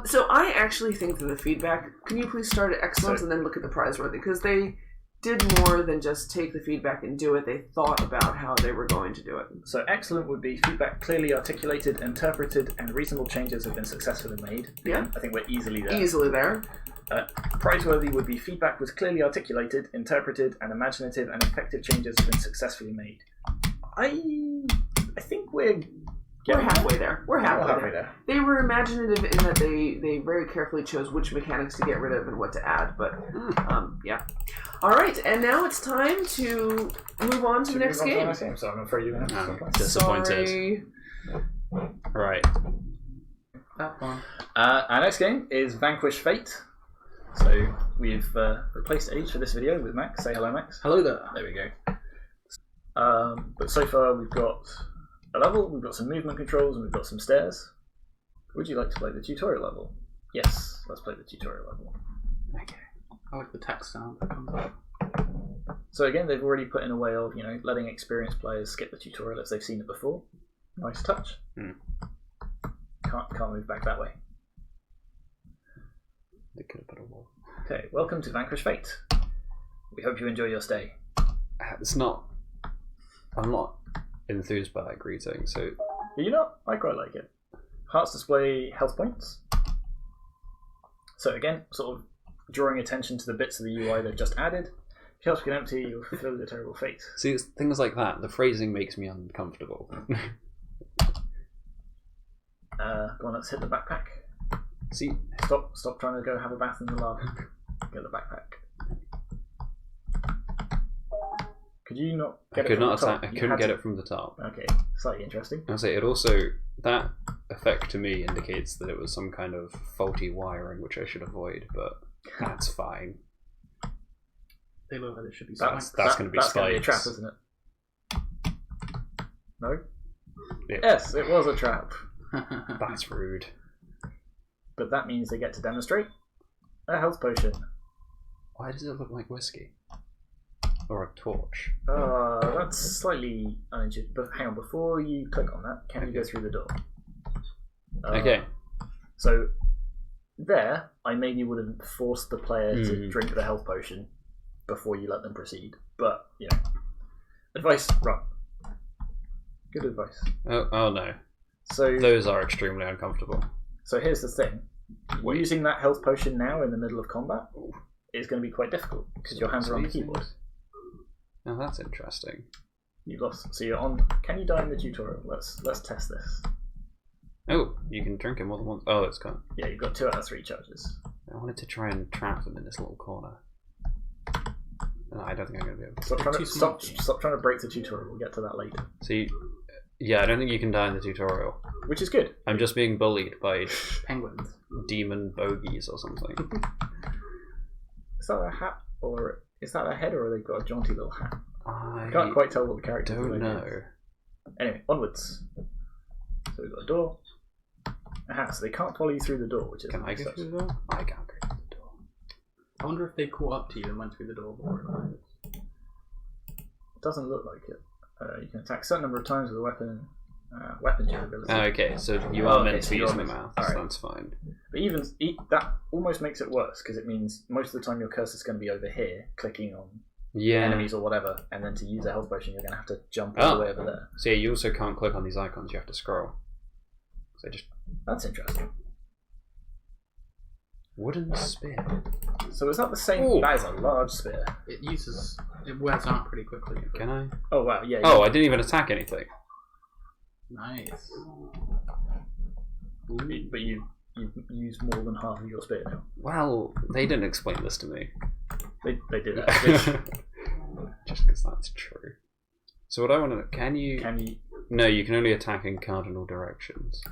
So I actually think that the feedback, can you please start at excellence and then look at the prize worthy? Because they did more than just take the feedback and do it. They thought about how they were going to do it. So excellent would be feedback clearly articulated, interpreted, and reasonable changes have been successfully made. Yeah. I think we're easily there. Easily there. Prizeworthy would be feedback was clearly articulated, interpreted, and imaginative and effective changes have been successfully made. I think we're halfway there. We're halfway there. They were imaginative in that they very carefully chose which mechanics to get rid of and what to add. But yeah. All right, and now it's time to move on to the next game. So I'm afraid you're going to have to disappointed. Sorry. Right. That one. Our next game is Vanquish Fate. So we've replaced H for this video with Max. Say hello, Max. Hello there. There we go. But so far we've got a level, we've got some movement controls, and we've got some stairs. Would you like to play the tutorial level? Yes, let's play the tutorial level. Okay. I like the text sound that comes up. So again, they've already put in a way of, letting experienced players skip the tutorial if they've seen it before. Nice touch. Can't move back that way. They could have put a wall. Okay, welcome to Vanquish Fate. We hope you enjoy your stay. I'm not enthused by that greeting, so... You know, I quite like it. Hearts display health points. So again, sort of drawing attention to the bits of the UI they've just added. If your health get empty, you'll fulfill your terrible fate. See, it's things like that. The phrasing makes me uncomfortable. Go on, let's hit the backpack. See, Stop trying to go have a bath in the lava. Get the backpack. Could you not get it from the top? I couldn't get it from the top. Okay, slightly interesting. I say it also, that effect to me indicates that it was some kind of faulty wiring which I should avoid, but that's fine. They look like there should be That's going to be spikes. That's going to be a trap, isn't it? No? Yeah. Yes, it was a trap. That's rude. But that means they get to demonstrate a health potion. Why does it look like whiskey? Or a torch? That's slightly unintuitive. But hang on, before you click on that, can you go through the door? Okay. So, there, I maybe would have forced the player to drink the health potion before you let them proceed. But, advice, run. Good advice. Oh no. So those are extremely uncomfortable. So here's the thing. Wait. Using that health potion now in the middle of combat is going to be quite difficult because your hands are on the keyboard. Now that's interesting. You've lost. So you're on. Can you die in the tutorial? Let's test this. Oh, you can drink it more than once. Oh, it's gone. Yeah, you've got 2 out of 3 charges. I wanted to try and trap them in this little corner. No, I don't think I'm going to be able to. Stop trying to break the tutorial. We'll get to that later. See, yeah, I don't think you can die in the tutorial. Which is good. I'm just being bullied by penguins, demon bogies or something. Is that a hat or is that a head, or have they got a jaunty little hat? I can't quite tell what the character don't know. Anyway, onwards. So we've got a door. Aha, so they can't follow you through the door, which is. Can I go through the door? I can't go through the door. I wonder if they caught up to you and went through the door before it arrived. It doesn't look like it. You can attack a certain number of times with a weapon. Weapon durability. Okay, so you are meant to be using the mouth. Right. That's fine. But even that almost makes it worse because it means most of the time your cursor's going to be over here, clicking on enemies or whatever, and then to use a health potion, you're going to have to jump all the way over there. So yeah, you also can't click on these icons. You have to scroll. So just That's interesting. wooden spear. So is that the same? Ooh. That is a large spear. It wears out pretty quickly. Can I? Oh wow, yeah. Oh, I didn't even attack anything. Nice. But you use more than half of your spear now. Well, they didn't explain this to me. They did that. Just because that's true. So what I want to can you? No, you can only attack in cardinal directions.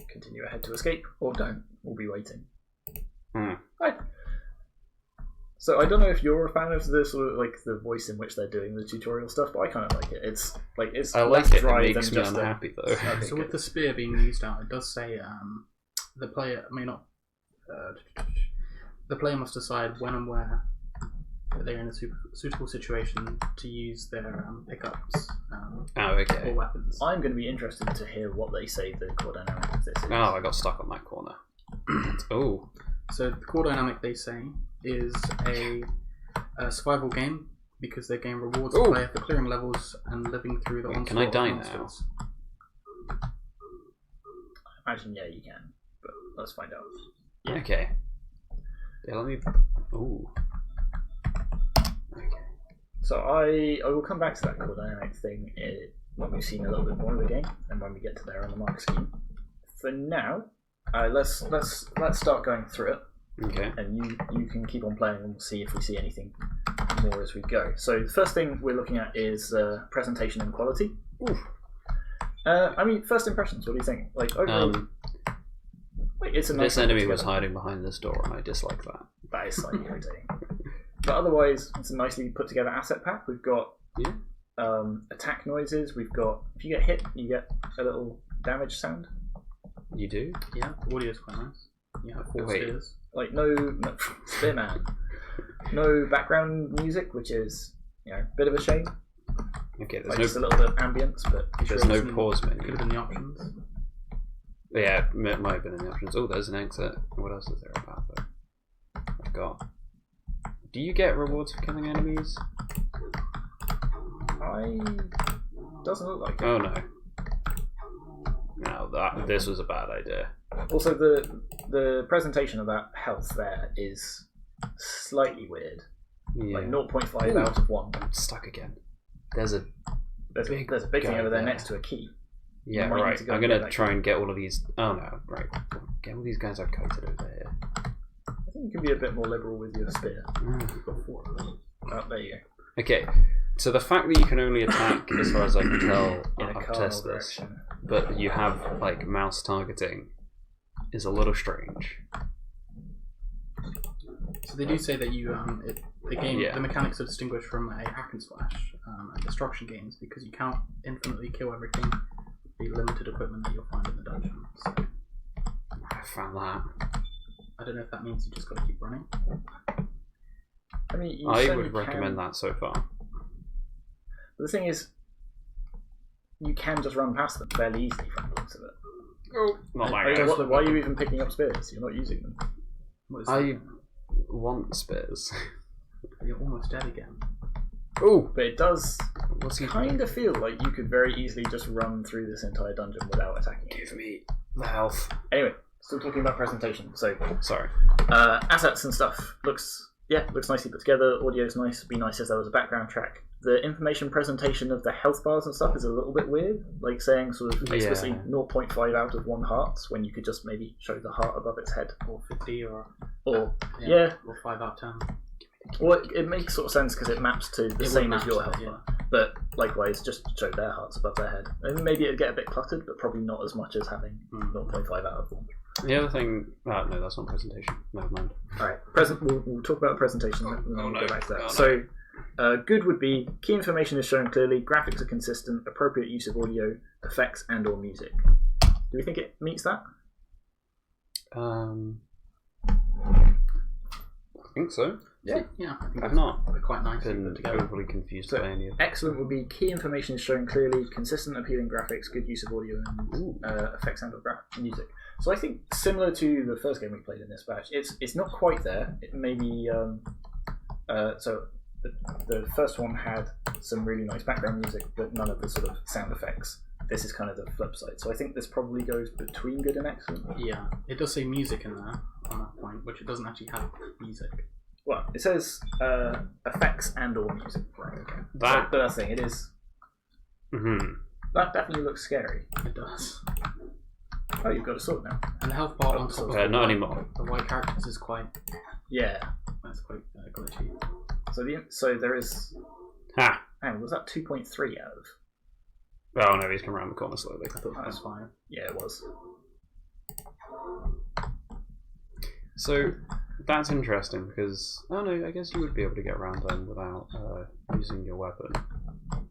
Continue ahead to escape, or don't. We'll be waiting. Hmm. So I don't know if you're a fan of the sort of like the voice in which they're doing the tutorial stuff, but I kind of like it. It's I less like it. dry It makes than me just unhappy though. Okay, So good. with the spear being used out, it does say the player may not. The player must decide when and where they're in a suitable situation to use their pickups Okay. or weapons. I'm going to be interested to hear what they say the core dynamic of this is. Oh, I got stuck on that corner. Oh. So the core dynamic, they say, is a survival game because their game rewards the Ooh. player for clearing levels and living through the Wait, onslaught can I die of now? monsters. I imagine yeah, you can, but let's find out. Yeah. Okay. Yeah, let me. Ooh. Okay. So I will come back to that core dynamic thing when we've seen a little bit more of the game and when we get to there on the mark scheme. For now, let's start going through it, Okay. and you can keep on playing and we'll see if we see anything more as we go. So the first thing we're looking at is presentation and quality. Ooh. I mean, first impressions. What do you think? Like overall, it's a nice This enemy thing was together. hiding behind this door, and I dislike that. That is slightly irritating. But otherwise, it's a nicely put together asset pack. We've got attack noises. We've got, if you get hit, you get a little damage sound. You do? Yeah, the audio is quite nice. Yeah, 4 Wait. spears. Like no Spearman. No background music, which is a bit of a shame. Okay, there's Like no just a little bit of ambience, but there's no pause Could menu. have been the options. Yeah, it might have been in the options. Oh, there's an exit. What else is there about though? I've got. Do you get rewards for killing enemies? Doesn't look like it. Oh no. No, this was a bad idea. Also, the presentation of that health there is slightly weird. Yeah. Like 0.5 Ooh. out of 1. I'm stuck again. There's a There's a big thing guy over there there. next to a key. yeah. You might need Right. to go I'm and gonna get that try key. and get all of these. Oh no. Right. Get all these guys I've coated over here. I think you can be a bit more liberal with your spear. We've got 4 of them. Oh, there you go. Okay. So the fact that you can only attack, as far as I can tell, In a I've cardinal tested this, direction. but you have like mouse targeting, is a little strange. So they do say that you the game Yeah. the mechanics are distinguished from a hack and slash and destruction games because you can't infinitely kill everything with the limited equipment that you'll find in the dungeon. So I found that. I don't know if that means you just got to keep running. I mean, you I certainly would recommend can, that so far. But the thing is, you can just run past them fairly easily from the looks of it. Oh, not I mean, that. why are you even picking up spears? You're not using them. What is I that? want spears. You're almost dead again. Oh, But it does what's he kind of feel like you could very easily just run through this entire dungeon without attacking it. Give me the health. Anyway, still talking about presentation. So, Sorry. assets and stuff looks nicely put together. Audio's nice. It'd be nice if there was a background track. The information presentation of the health bars and stuff is a little bit weird, like saying sort of explicitly Yeah. 0.5 out of 1 hearts when you could just maybe show the heart above its head. Or 50 or Or or 5 out of 10. well, it makes sort of sense because it maps to the It same would as your match health that, bar. But likewise, just show their hearts above their head. And maybe it'd get a bit cluttered, but probably not as much as having 0.5 out of 1. The other thing. Oh, no, that's not presentation. Never mind. Alright, we'll talk about presentation and then we'll no. go back to that. Oh, no. So, good would be key information is shown clearly, graphics are consistent, appropriate use of audio, effects and or music. Do we think it meets that? I think so. Yeah. Yeah, I think I've that's not quite nice. been overly confused by any of. Excellent would be key information is shown clearly, consistent appealing graphics, good use of audio and Ooh. effects and or music. So I think similar to the first game we played in this batch, it's not quite there. It may be so the first one had some really nice background music, but none of the sort of sound effects. This is kind of the flip side. So I think this probably goes between good and excellent. Yeah, it does say music in there on that point, which it doesn't actually have music. Well, it says effects and or music. Right. Okay. That. But that's the thing. It is. Mm-hmm. That definitely looks scary. It does. Oh, you've got a sword now. And the health bar on top of Not anymore. the white characters is quite. Yeah. That's quite glitchy. So there is. Ha! Hang on, was that 2.3 out of? Oh no, he's come around the corner slowly. I thought that was fine. Yeah, it was. So that's interesting because I guess you would be able to get around them without using your weapon.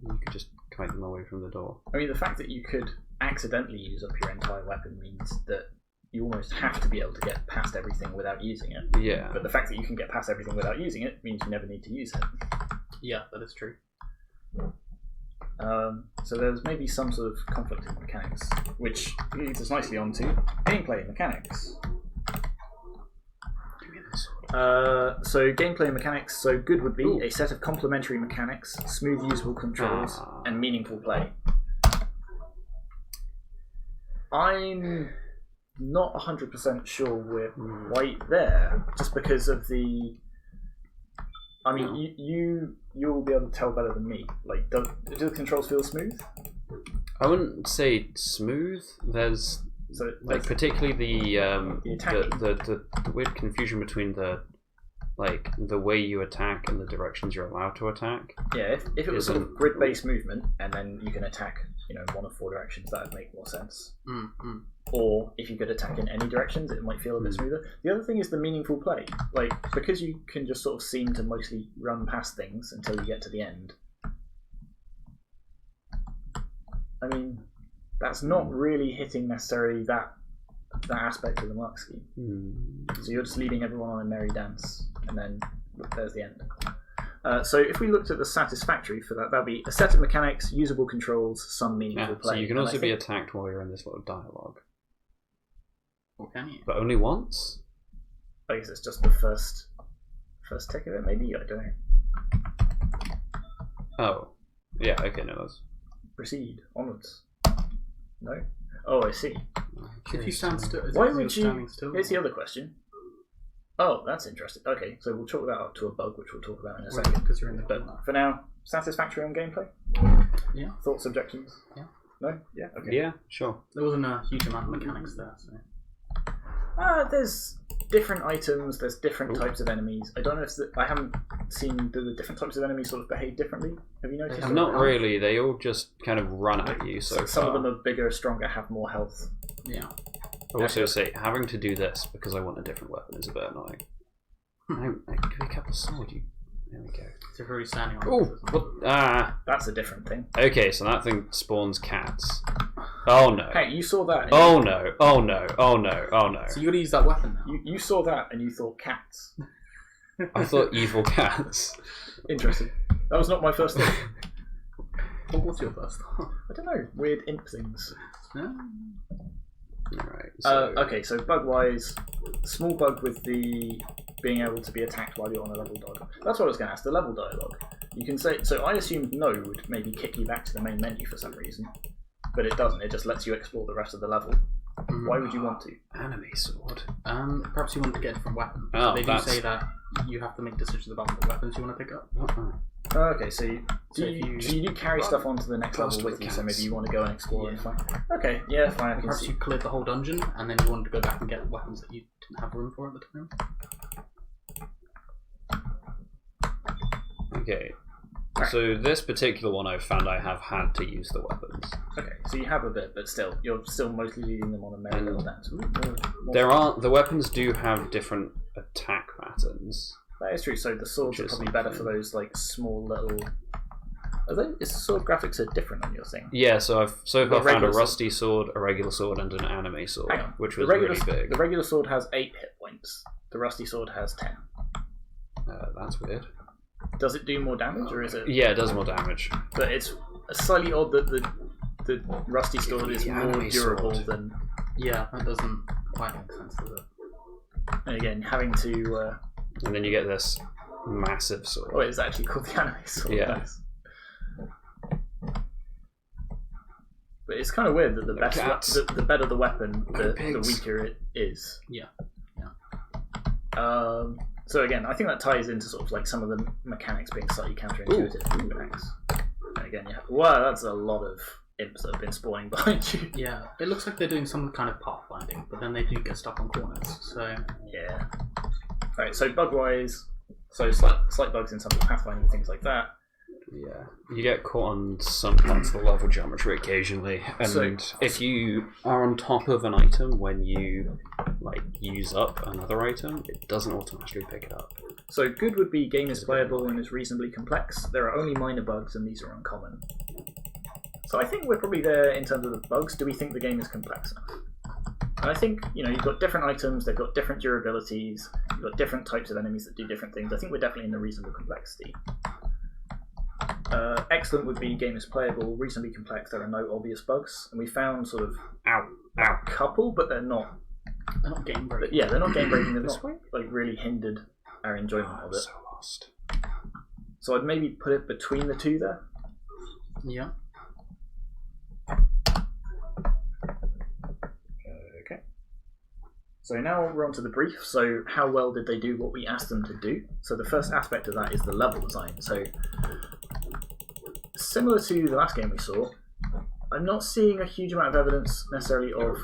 You could just kite them away from the door. I mean, the fact that you could accidentally use up your entire weapon means that you almost have to be able to get past everything without using it. Yeah. But the fact that you can get past everything without using it means you never need to use it. Yeah, that is true. So there's maybe some sort of conflicting mechanics, which leads us nicely on to gameplay mechanics. So gameplay mechanics, so good would be a set of complementary mechanics, smooth usable controls, and meaningful play. I'm not 100% sure we're quite there, just because of the... I mean, you'll be able to tell better than me. Like, do the controls feel smooth? I wouldn't say smooth. There's particularly the weird confusion between the way you attack and the directions you're allowed to attack. Yeah, if it was sort of grid-based movement and then you can attack, one of four directions, that would make more sense. Mm-hmm. Or if you could attack in any directions, it might feel a bit smoother. The other thing is the meaningful play. Like, because you can just sort of seem to mostly run past things until you get to the end. I mean, that's not really hitting necessarily that aspect of the mark scheme. So you're just leading everyone on a merry dance, and then there's the end. So if we looked at the satisfactory for that, that'd be a set of mechanics, usable controls, some meaningful play. So you can also be attacked while you're in this little dialogue. Or can you? But only once? I guess it's just the first tick of it, maybe? I don't know. Oh. Yeah, okay, no, that's... Proceed. Onwards. No? Oh, I see. If you stand still... Why would you... Here's the other question. Oh, that's interesting. Okay, so we'll chalk that up to a bug, which we'll talk about in a second. Because you're in the But for now, satisfactory on gameplay? Yeah. Thoughts, objections? Yeah. No? Yeah? Okay. Yeah, sure. There wasn't a huge amount of mechanics there, so... There's different items, there's different types of enemies. I don't know if I haven't seen the different types of enemies sort of behave differently. Have you noticed? Not really, they all just kind of run at you so some far. of them are bigger, stronger, have more health. Yeah. I also say, having to do this because I want a different weapon is a bit annoying. I pick up the sword, you... There we go. So if you're already standing on Oh, it, what? That's a different thing. Okay, so that thing spawns cats. Oh no. Hey, you saw that. Oh no, oh no, oh no, oh no. So you gotta use that weapon now. You saw that and you thought cats. I thought evil cats. Interesting. That was not my first thought. What's your first thought? I don't know. Weird imp things. Alright, so... Okay, so bug-wise, small bug with the being able to be attacked while you're on a level dialogue. That's what I was going to ask, the level dialogue. You can say... So I assumed no would maybe kick you back to the main menu for some reason. But it doesn't, it just lets you explore the rest of the level. Why would you want to? Anime sword. Perhaps you want to get a different weapon. Oh, they do say that you have to make decisions about what weapons you want to pick up. Okay, so you do carry stuff onto the next level with you, so maybe you want to go and explore and find... Okay, yeah, fine, I can Perhaps see. you cleared the whole dungeon, and then you wanted to go back and get weapons that you didn't have room for at the time. Okay. So this particular one I've found I have had to use the weapons. Okay, so you have a bit, but still, you're still mostly leading them on a merry little dance. The weapons do have different attack patterns. That is true, so the swords are probably better for those like small little... Is the sword graphics are different on your thing? Yeah, so I've so far found a regular rusty sword, a regular sword, and an anime sword, Hang on. which was really big. The regular sword has 8 hit points. The rusty sword has 10. That's weird. Does it do more damage, or is it... Yeah, it does more damage. But it's slightly odd that the rusty sword is more durable than... Yeah, that doesn't quite make sense, does it? And again, having to... And then you get this massive sword. Oh, it's actually called the anime sword. Yeah. Nice. But it's kind of weird that the better the weapon, the weaker it is. Yeah. So again, I think that ties into sort of like some of the mechanics being slightly counterintuitive. Ooh, nice. And again, wow, that's a lot of imps that have been spawning behind you. Yeah, it looks like they're doing some kind of pathfinding, but then they do get stuck on corners. So yeah. All right. So bug-wise, slight bugs in some of the pathfinding, things like that. Yeah, you get caught on some parts of the level geometry occasionally, and if you are on top of an item when you use up another item, it doesn't automatically pick it up. So good would be game is playable and is reasonably complex. There are only minor bugs, and these are uncommon. So I think we're probably there in terms of the bugs. Do we think the game is complex enough? And I think you've got different items, they've got different durabilities, you've got different types of enemies that do different things. I think we're definitely in the reasonable complexity. Excellent would be game is playable, reasonably complex, there are no obvious bugs, and we found sort of a couple, but they're not game breaking. Yeah, they're not game breaking, they've not really hindered our enjoyment of it. So lost. So I'd maybe put it between the two there. Yeah. Okay. So now we're on to the brief. So how well did they do what we asked them to do? So the first aspect of that is the level design. So similar to the last game we saw, I'm not seeing a huge amount of evidence necessarily of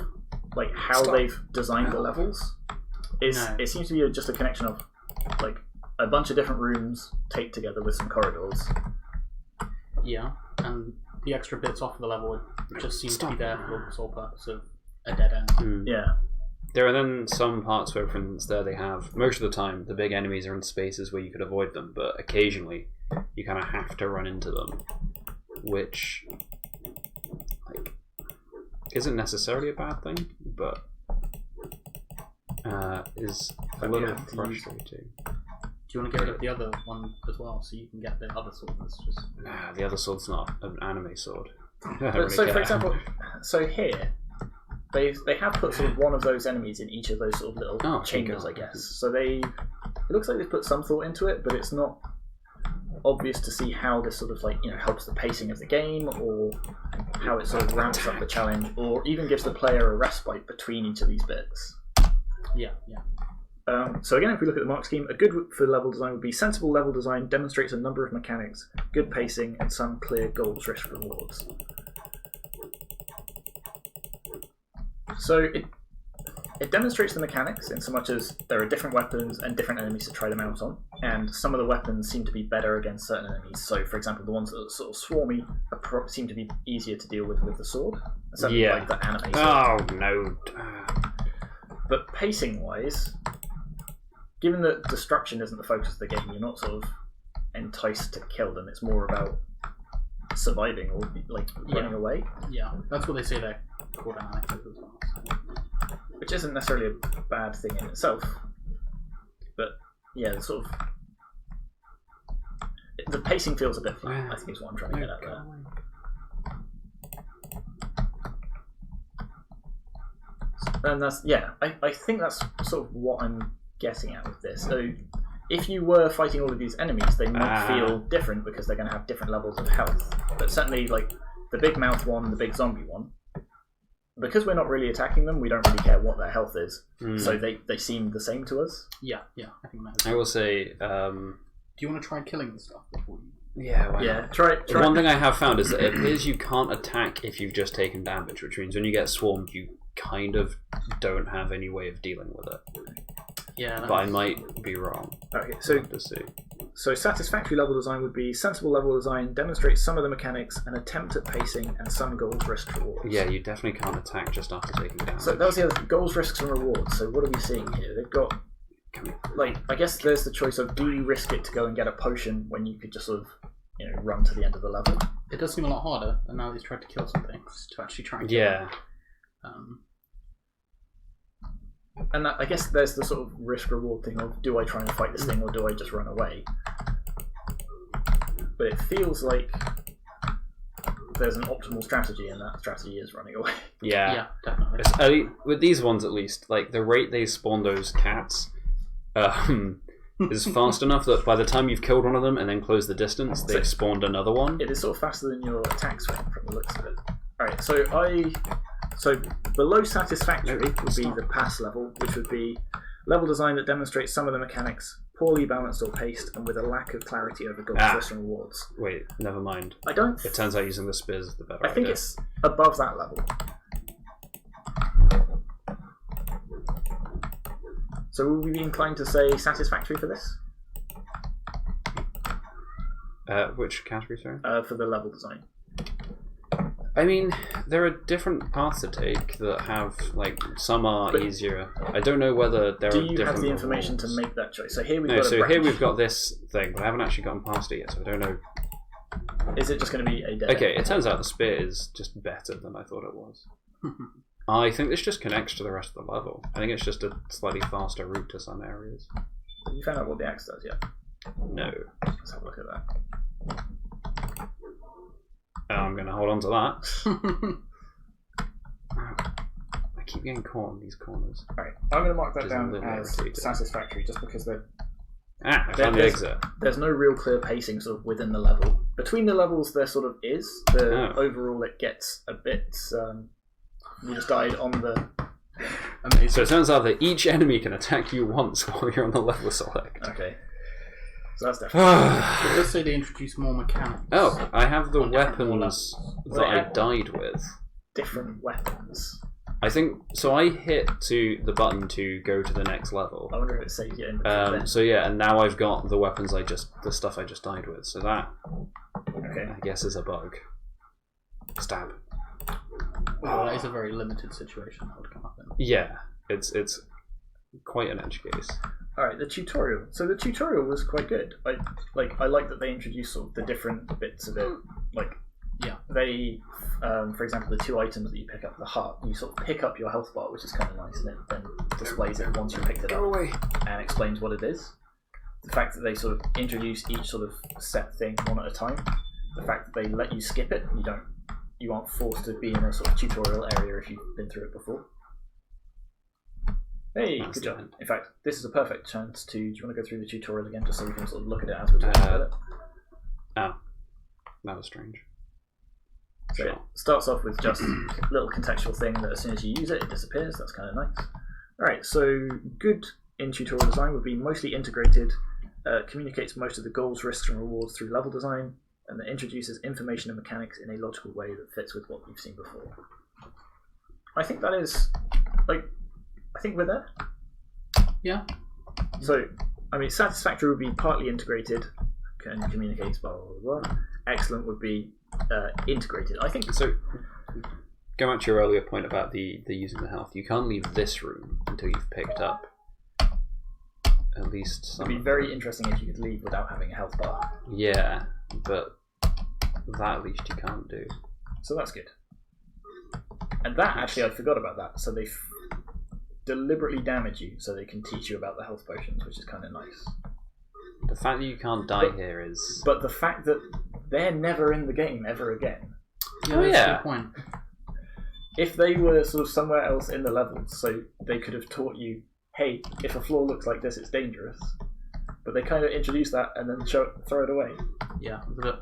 how they've designed the levels. It seems to be just a connection of a bunch of different rooms taped together with some corridors. Yeah, and the extra bits off the level just seem to be there for the sole purpose of a dead end. Yeah. There are then some parts where, for instance, they have, most of the time, the big enemies are in spaces where you could avoid them, but occasionally you kind of have to run into them, which isn't necessarily a bad thing, but is a little frustrating. Do you want to get rid of the other one as well, so you can get the other sword? That's just the other sword's not an anime sword. For example, here they have put sort of one of those enemies in each of those sort of little chambers, I guess. So it looks like they've put some thought into it, but it's not obvious to see how this sort of helps the pacing of the game, or how it sort of ramps up the challenge, or even gives the player a respite between each of these bits. Yeah. So again, if we look at the mark scheme, a good for level design would be sensible level design, demonstrates a number of mechanics, good pacing, and some clear goals, risk, rewards. So it demonstrates the mechanics in so much as there are different weapons and different enemies to try them out on, and some of the weapons seem to be better against certain enemies. So, for example, the ones that are sort of swarmy seem to be easier to deal with the sword. Certainly like the anime sword. Oh, no. But pacing-wise, given that destruction isn't the focus of the game, you're not sort of enticed to kill them. It's more about surviving or running away. Yeah, that's what they say they're called anime as well. So. Which isn't necessarily a bad thing in itself, but yeah, the pacing feels a bit flat. I think is what I'm trying to get at there. And I think that's sort of what I'm getting at with this. So if you were fighting all of these enemies, they might feel different because they're going to have different levels of health. But certainly, the big mouth one, the big zombie one, because we're not really attacking them, we don't really care what their health is. So they seem the same to us. Yeah, I think that is. I will say... do you want to try killing the stuff before you... Yeah, try. One thing I have found is that it appears you can't attack if you've just taken damage, which means when you get swarmed, you kind of don't have any way of dealing with it. Yeah, but I might be wrong. Okay, so satisfactory level design would be sensible level design, demonstrates some of the mechanics, an attempt at pacing, and some goals, risks, rewards. Yeah, you definitely can't attack just after taking damage. So that was the other thing, goals, risks, and rewards. So what are we seeing here? They've got, I guess there's the choice of, do you risk it to go and get a potion when you could just sort of, run to the end of the level? It does seem a lot harder, and now he's tried to kill some things to actually try and kill them. And I guess there's the sort of risk-reward thing of, do I try and fight this thing or do I just run away? But it feels like there's an optimal strategy, and that strategy is running away. Yeah, definitely. With these ones at least, the rate they spawn those cats, is fast enough that by the time you've killed one of them and then closed the distance, they've spawned another one. It is sort of faster than your attack swing from the looks of it. Alright, so below satisfactory would be the pass level, which would be level design that demonstrates some of the mechanics poorly balanced or paced and with a lack of clarity over goals, lists, and rewards. Wait, never mind. It turns out using the spears is the better I think idea. it's above that level. So will we be inclined to say satisfactory for this? Which category, sorry? For the level design. I mean, there are different paths to take that have, like, some are easier. I don't know whether there are different. Do you have the information to make that choice? So here we've got here we've got this thing, but I haven't actually gotten past it yet, so I don't know. Is it just going to be a dead Okay, it turns out the spear is just better than I thought it was. I think this just connects to the rest of the level. I think it's just a slightly faster route to some areas. Have you found out what the axe does yet? No. Let's have a look at that. I'm going to hold on to that. I keep getting caught in these corners. Alright, I'm going to mark that Which is a down little as irritating. satisfactory just because I found the exit. there's no real clear pacing sort of within the level. Between the levels there sort of is. Overall it gets a bit... you just died on the... Amazing. So it turns out that each enemy can attack you once while you're on the level select. Okay. So that's definitely... It does say they introduce more mechanics. Oh, I have the On different weapons that I died with. different weapons. I think so. I hit to the button to go to the next level. I wonder if it saves your inventory then. So yeah, and now I've got the weapons the stuff I just died with. So that, Okay. I guess, is a bug. Stab. Well, that is a very limited situation that would come up in. Yeah, it's quite an edge case. Alright, the tutorial. So the tutorial was quite good. I like that they introduced sort of the different bits of it. Like, Yeah. they, for example, the two items that you pick up, the heart, you sort of pick up your health bar, which is kind of nice, and it then displays it once you picked it up away. and explains what it is. The fact that they sort of introduce each sort of set thing one at a time. The fact that they let you skip it, you aren't forced to be in a sort of tutorial area if you've been through it before. Hey, That's good job. fine. In fact, this is a perfect chance to... Do you want to go through the tutorial again just so we can sort of look at it as we're talking about it? Oh, that was strange. So Sure. it starts off with just a little contextual thing that as soon as you use it, it disappears. That's kind of nice. Alright, so good in tutorial design would be mostly integrated, communicates most of the goals, risks, and rewards through level design, and that introduces information and mechanics in a logical way that fits with what we've seen before. I think that is... I think we're there. Yeah. So, I mean, satisfactory would be partly integrated and communicates blah, blah, blah. Excellent would be integrated. I think... So, going back to your earlier point about the using the health, you can't leave this room until you've picked up at least some. It'd be very interesting if you could leave without having a health bar. Yeah, but that at least you can't do. So that's good. And that, actually, I forgot about that. So they deliberately damage you so they can teach you about the health potions, which is kind of nice. The fact that you can't die here is... But the fact that they're never in the game ever again. Yeah, Oh, that's yeah. a good point. If they were sort of somewhere else in the levels, so they could have taught you, hey, if a floor looks like this, it's dangerous. But they kind of introduce that and then throw it away. Yeah, it was a bit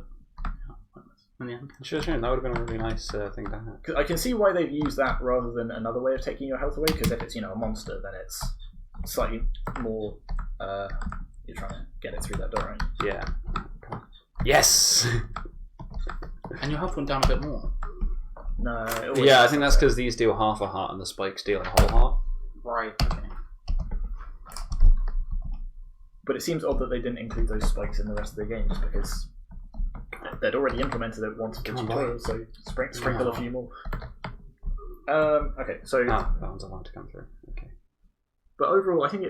pointless in the end. Sure, that would have been a really nice thing to have. 'Cause I can see why they've used that rather than another way of taking your health away, because if it's, a monster, then it's slightly more, you're trying to get it through that door, right? Yeah. Yes! And your health went down a bit more. No. it always Yeah, I is think like that's that. because these deal half a heart and the spikes deal a whole heart. Right, okay. But it seems odd that they didn't include those spikes in the rest of the game, just because they'd already implemented it once for the Come on, tutorial, so sprinkle a few more. Okay, so... Ah, that one's allowed to come through. Okay. But overall, I think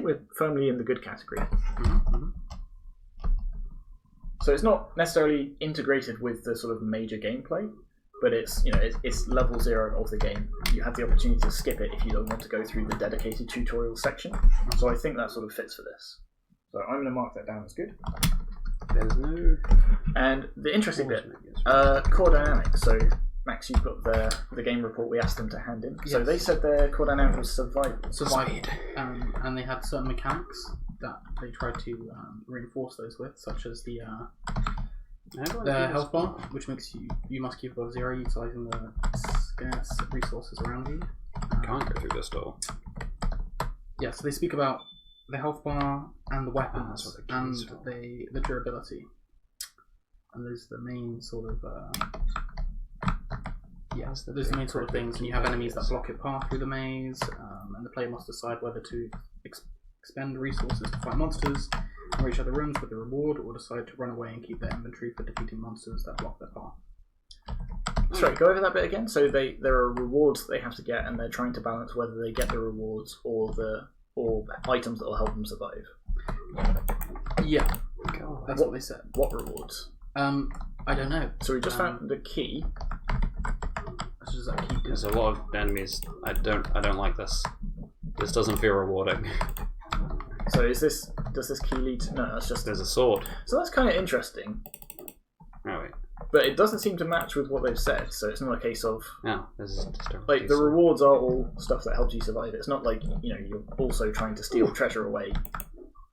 we're firmly in the good category. Mm-hmm. So it's not necessarily integrated with the sort of major gameplay, but it's it's level 0 of the game. You have the opportunity to skip it if you don't want to go through the dedicated tutorial section. So I think that sort of fits for this. So I'm going to mark that down as good. There's no... And the interesting bit, core dynamics. So Max, you've got the game report we asked them to hand in. So Yes. they said their core dynamic was survival. And they had certain mechanics that they tried to reinforce those with, such as the health bar, which makes you must keep above 0, utilising the scarce resources around you. Can't go through this door. Yeah, so they speak about the health bar and the weapons that's what the and keys for. the durability. And there's the main sort of there's the main sort of things, and you have enemies that block your path through the maze, and the player must decide whether to expend resources to fight monsters and reach other rooms with a reward, or decide to run away and keep their inventory for defeating monsters that block their path. Sorry, go over that bit again. So there are rewards that they have to get, and they're trying to balance whether they get the rewards or items that will help them survive. Yeah, God. that's what they said. What rewards? I don't know. So we just found the key. What does that keep doing? There's a lot of enemies. I don't like this. This doesn't feel rewarding. So does this key lead to... No, that's just... There's a sword. So that's kind of interesting, Oh wait. but it doesn't seem to match with what they've said, so it's not a case of... No, this is just a Like, the rewards are all stuff that helps you survive. It's not like, you're also trying to steal treasure away,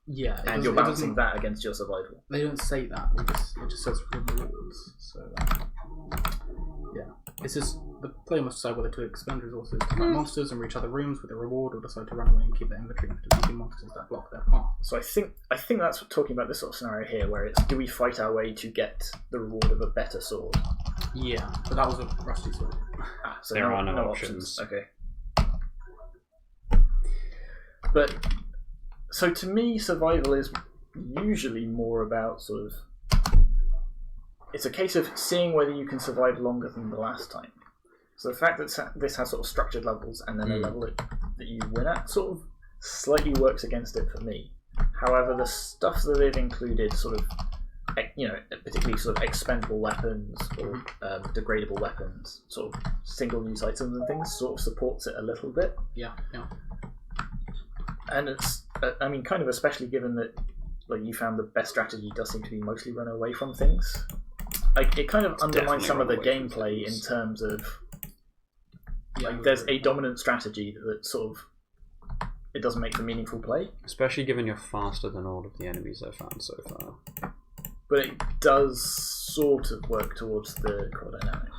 Yeah, and you're balancing that against your survival. They don't say that. It just says rewards. So yeah, it's just the player must decide whether to expend resources to fight monsters and reach other rooms with a reward, or decide to run away and keep their inventory for defeating monsters that block their path. So I think that's talking about this sort of scenario here, where it's, do we fight our way to get the reward of a better sword? Yeah, but that was a rusty sword. So There are no options. Okay. But, so to me, survival is usually more about sort of... It's a case of seeing whether you can survive longer than the last time. So the fact that this has sort of structured levels and then a level that you win at sort of slightly works against it for me. However, the stuff that they've included, sort of, particularly sort of expendable weapons or degradable weapons, sort of single-use items and things, sort of supports it a little bit. Yeah. And it's, I mean, kind of especially given that, like, you found the best strategy does seem to be mostly run away from things. Like, it kind of undermines some of the gameplay in terms of, like, there's a dominant strategy that sort of, it doesn't make for meaningful play. Especially given you're faster than all of the enemies I've found so far. But it does sort of work towards the core dynamic.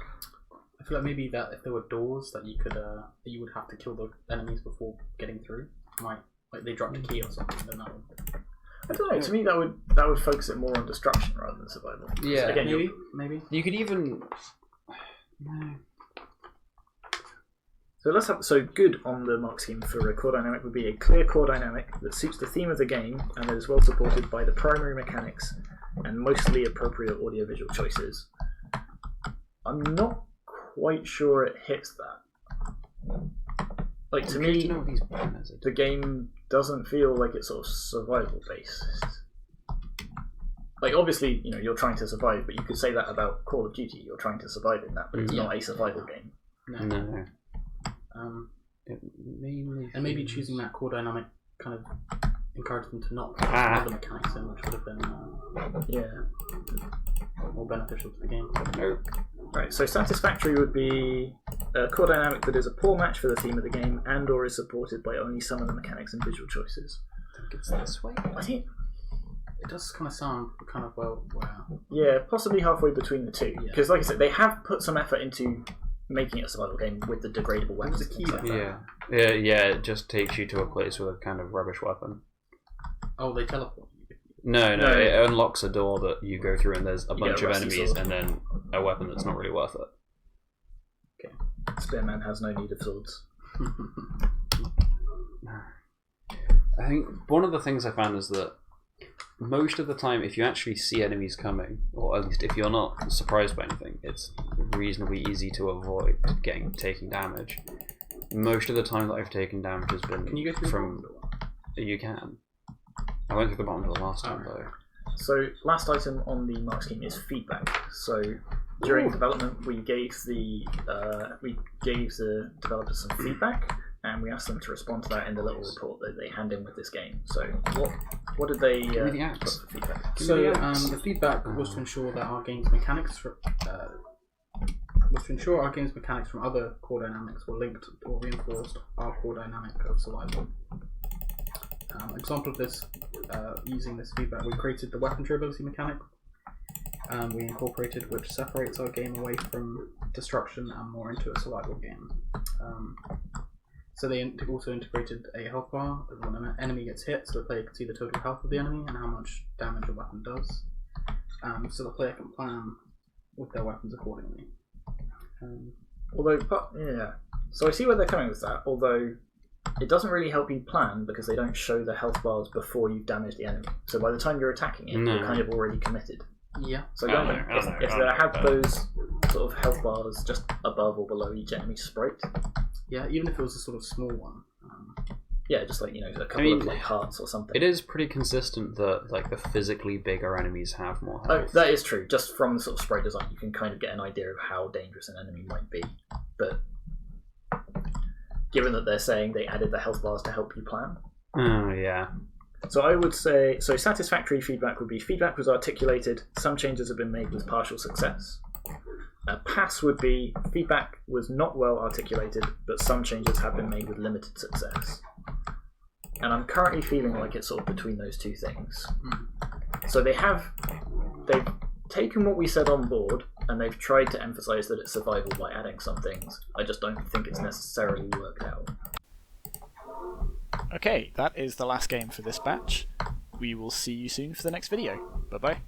I feel like maybe that if there were doors that you could, that you would have to kill the enemies before getting through, like they dropped a key or something, then that would. I don't know. To me, that would focus it more on destruction rather than survival. Yeah, Again, maybe. You could even. No. So good on the mark scheme for a core dynamic would be a clear core dynamic that suits the theme of the game and that is well supported by the primary mechanics and mostly appropriate audiovisual choices. I'm not quite sure it hits that. Like, to me, the game doesn't feel like it's sort of survival based. Like, obviously, you're trying to survive, but you could say that about Call of Duty. You're trying to survive in that, but it's not a survival game. No. And maybe choosing that core dynamic kind of encouraged them to not put other mechanics in, which would have been more beneficial to the game. Right, so satisfactory would be a core dynamic that is a poor match for the theme of the game and or is supported by only some of the mechanics and visual choices. I think it's this way. I think it does kind of sound kind of wow. Yeah, possibly halfway between the two. Because like I said, they have put some effort into making it a survival game with the degradable weapons. What was the key Yeah, it just takes you to a place with a kind of rubbish weapon. Oh, they teleport you. No, it unlocks a door that you go through and there's a bunch of enemies and then a weapon that's not really worth it. Okay. Spearman has no need of swords. I think one of the things I found is that most of the time, if you actually see enemies coming, or at least if you're not surprised by anything, it's reasonably easy to avoid taking damage. Most of the time that I've taken damage has been Can you go through from... You can. I went through the bottom door last time, though. So, last item on the mark scheme is feedback. So, during development, we gave the developers some feedback, and we asked them to respond to that in the little report that they hand in with this game. So, what did they put for feedback? So, the feedback was to ensure that our game's mechanics was to ensure our game's mechanics from other core dynamics were linked or reinforced our core dynamic of survival. Example of this, using this feedback, we created the weaponry ability mechanic. We incorporated, which separates our game away from destruction and more into a survival game. So they also integrated a health bar when an enemy gets hit, so the player can see the total health of the enemy and how much damage a weapon does. So the player can plan with their weapons accordingly. So I see where they're coming with that, although it doesn't really help you plan because they don't show the health bars before you've damaged the enemy. So by the time you're attacking it, you're kind of already committed. Yeah. So if they had those sort of health bars just above or below each enemy sprite. Yeah, even if it was a sort of small one. Yeah, just like, a couple of hearts or something. It is pretty consistent that the physically bigger enemies have more health. Oh, that is true. Just from the sort of sprite design, you can kind of get an idea of how dangerous an enemy might be. But given that they're saying they added the health bars to help you plan. Oh, yeah. So I would say, satisfactory feedback would be feedback was articulated, some changes have been made with partial success. Pass would be feedback was not well articulated, but some changes have been made with limited success. And I'm currently feeling like it's sort of between those two things. So they've taken what we said on board and they've tried to emphasize that it's survival by adding some things. I just don't think it's necessarily worked out. Okay, that is the last game for this batch. We will see you soon for the next video. Bye bye.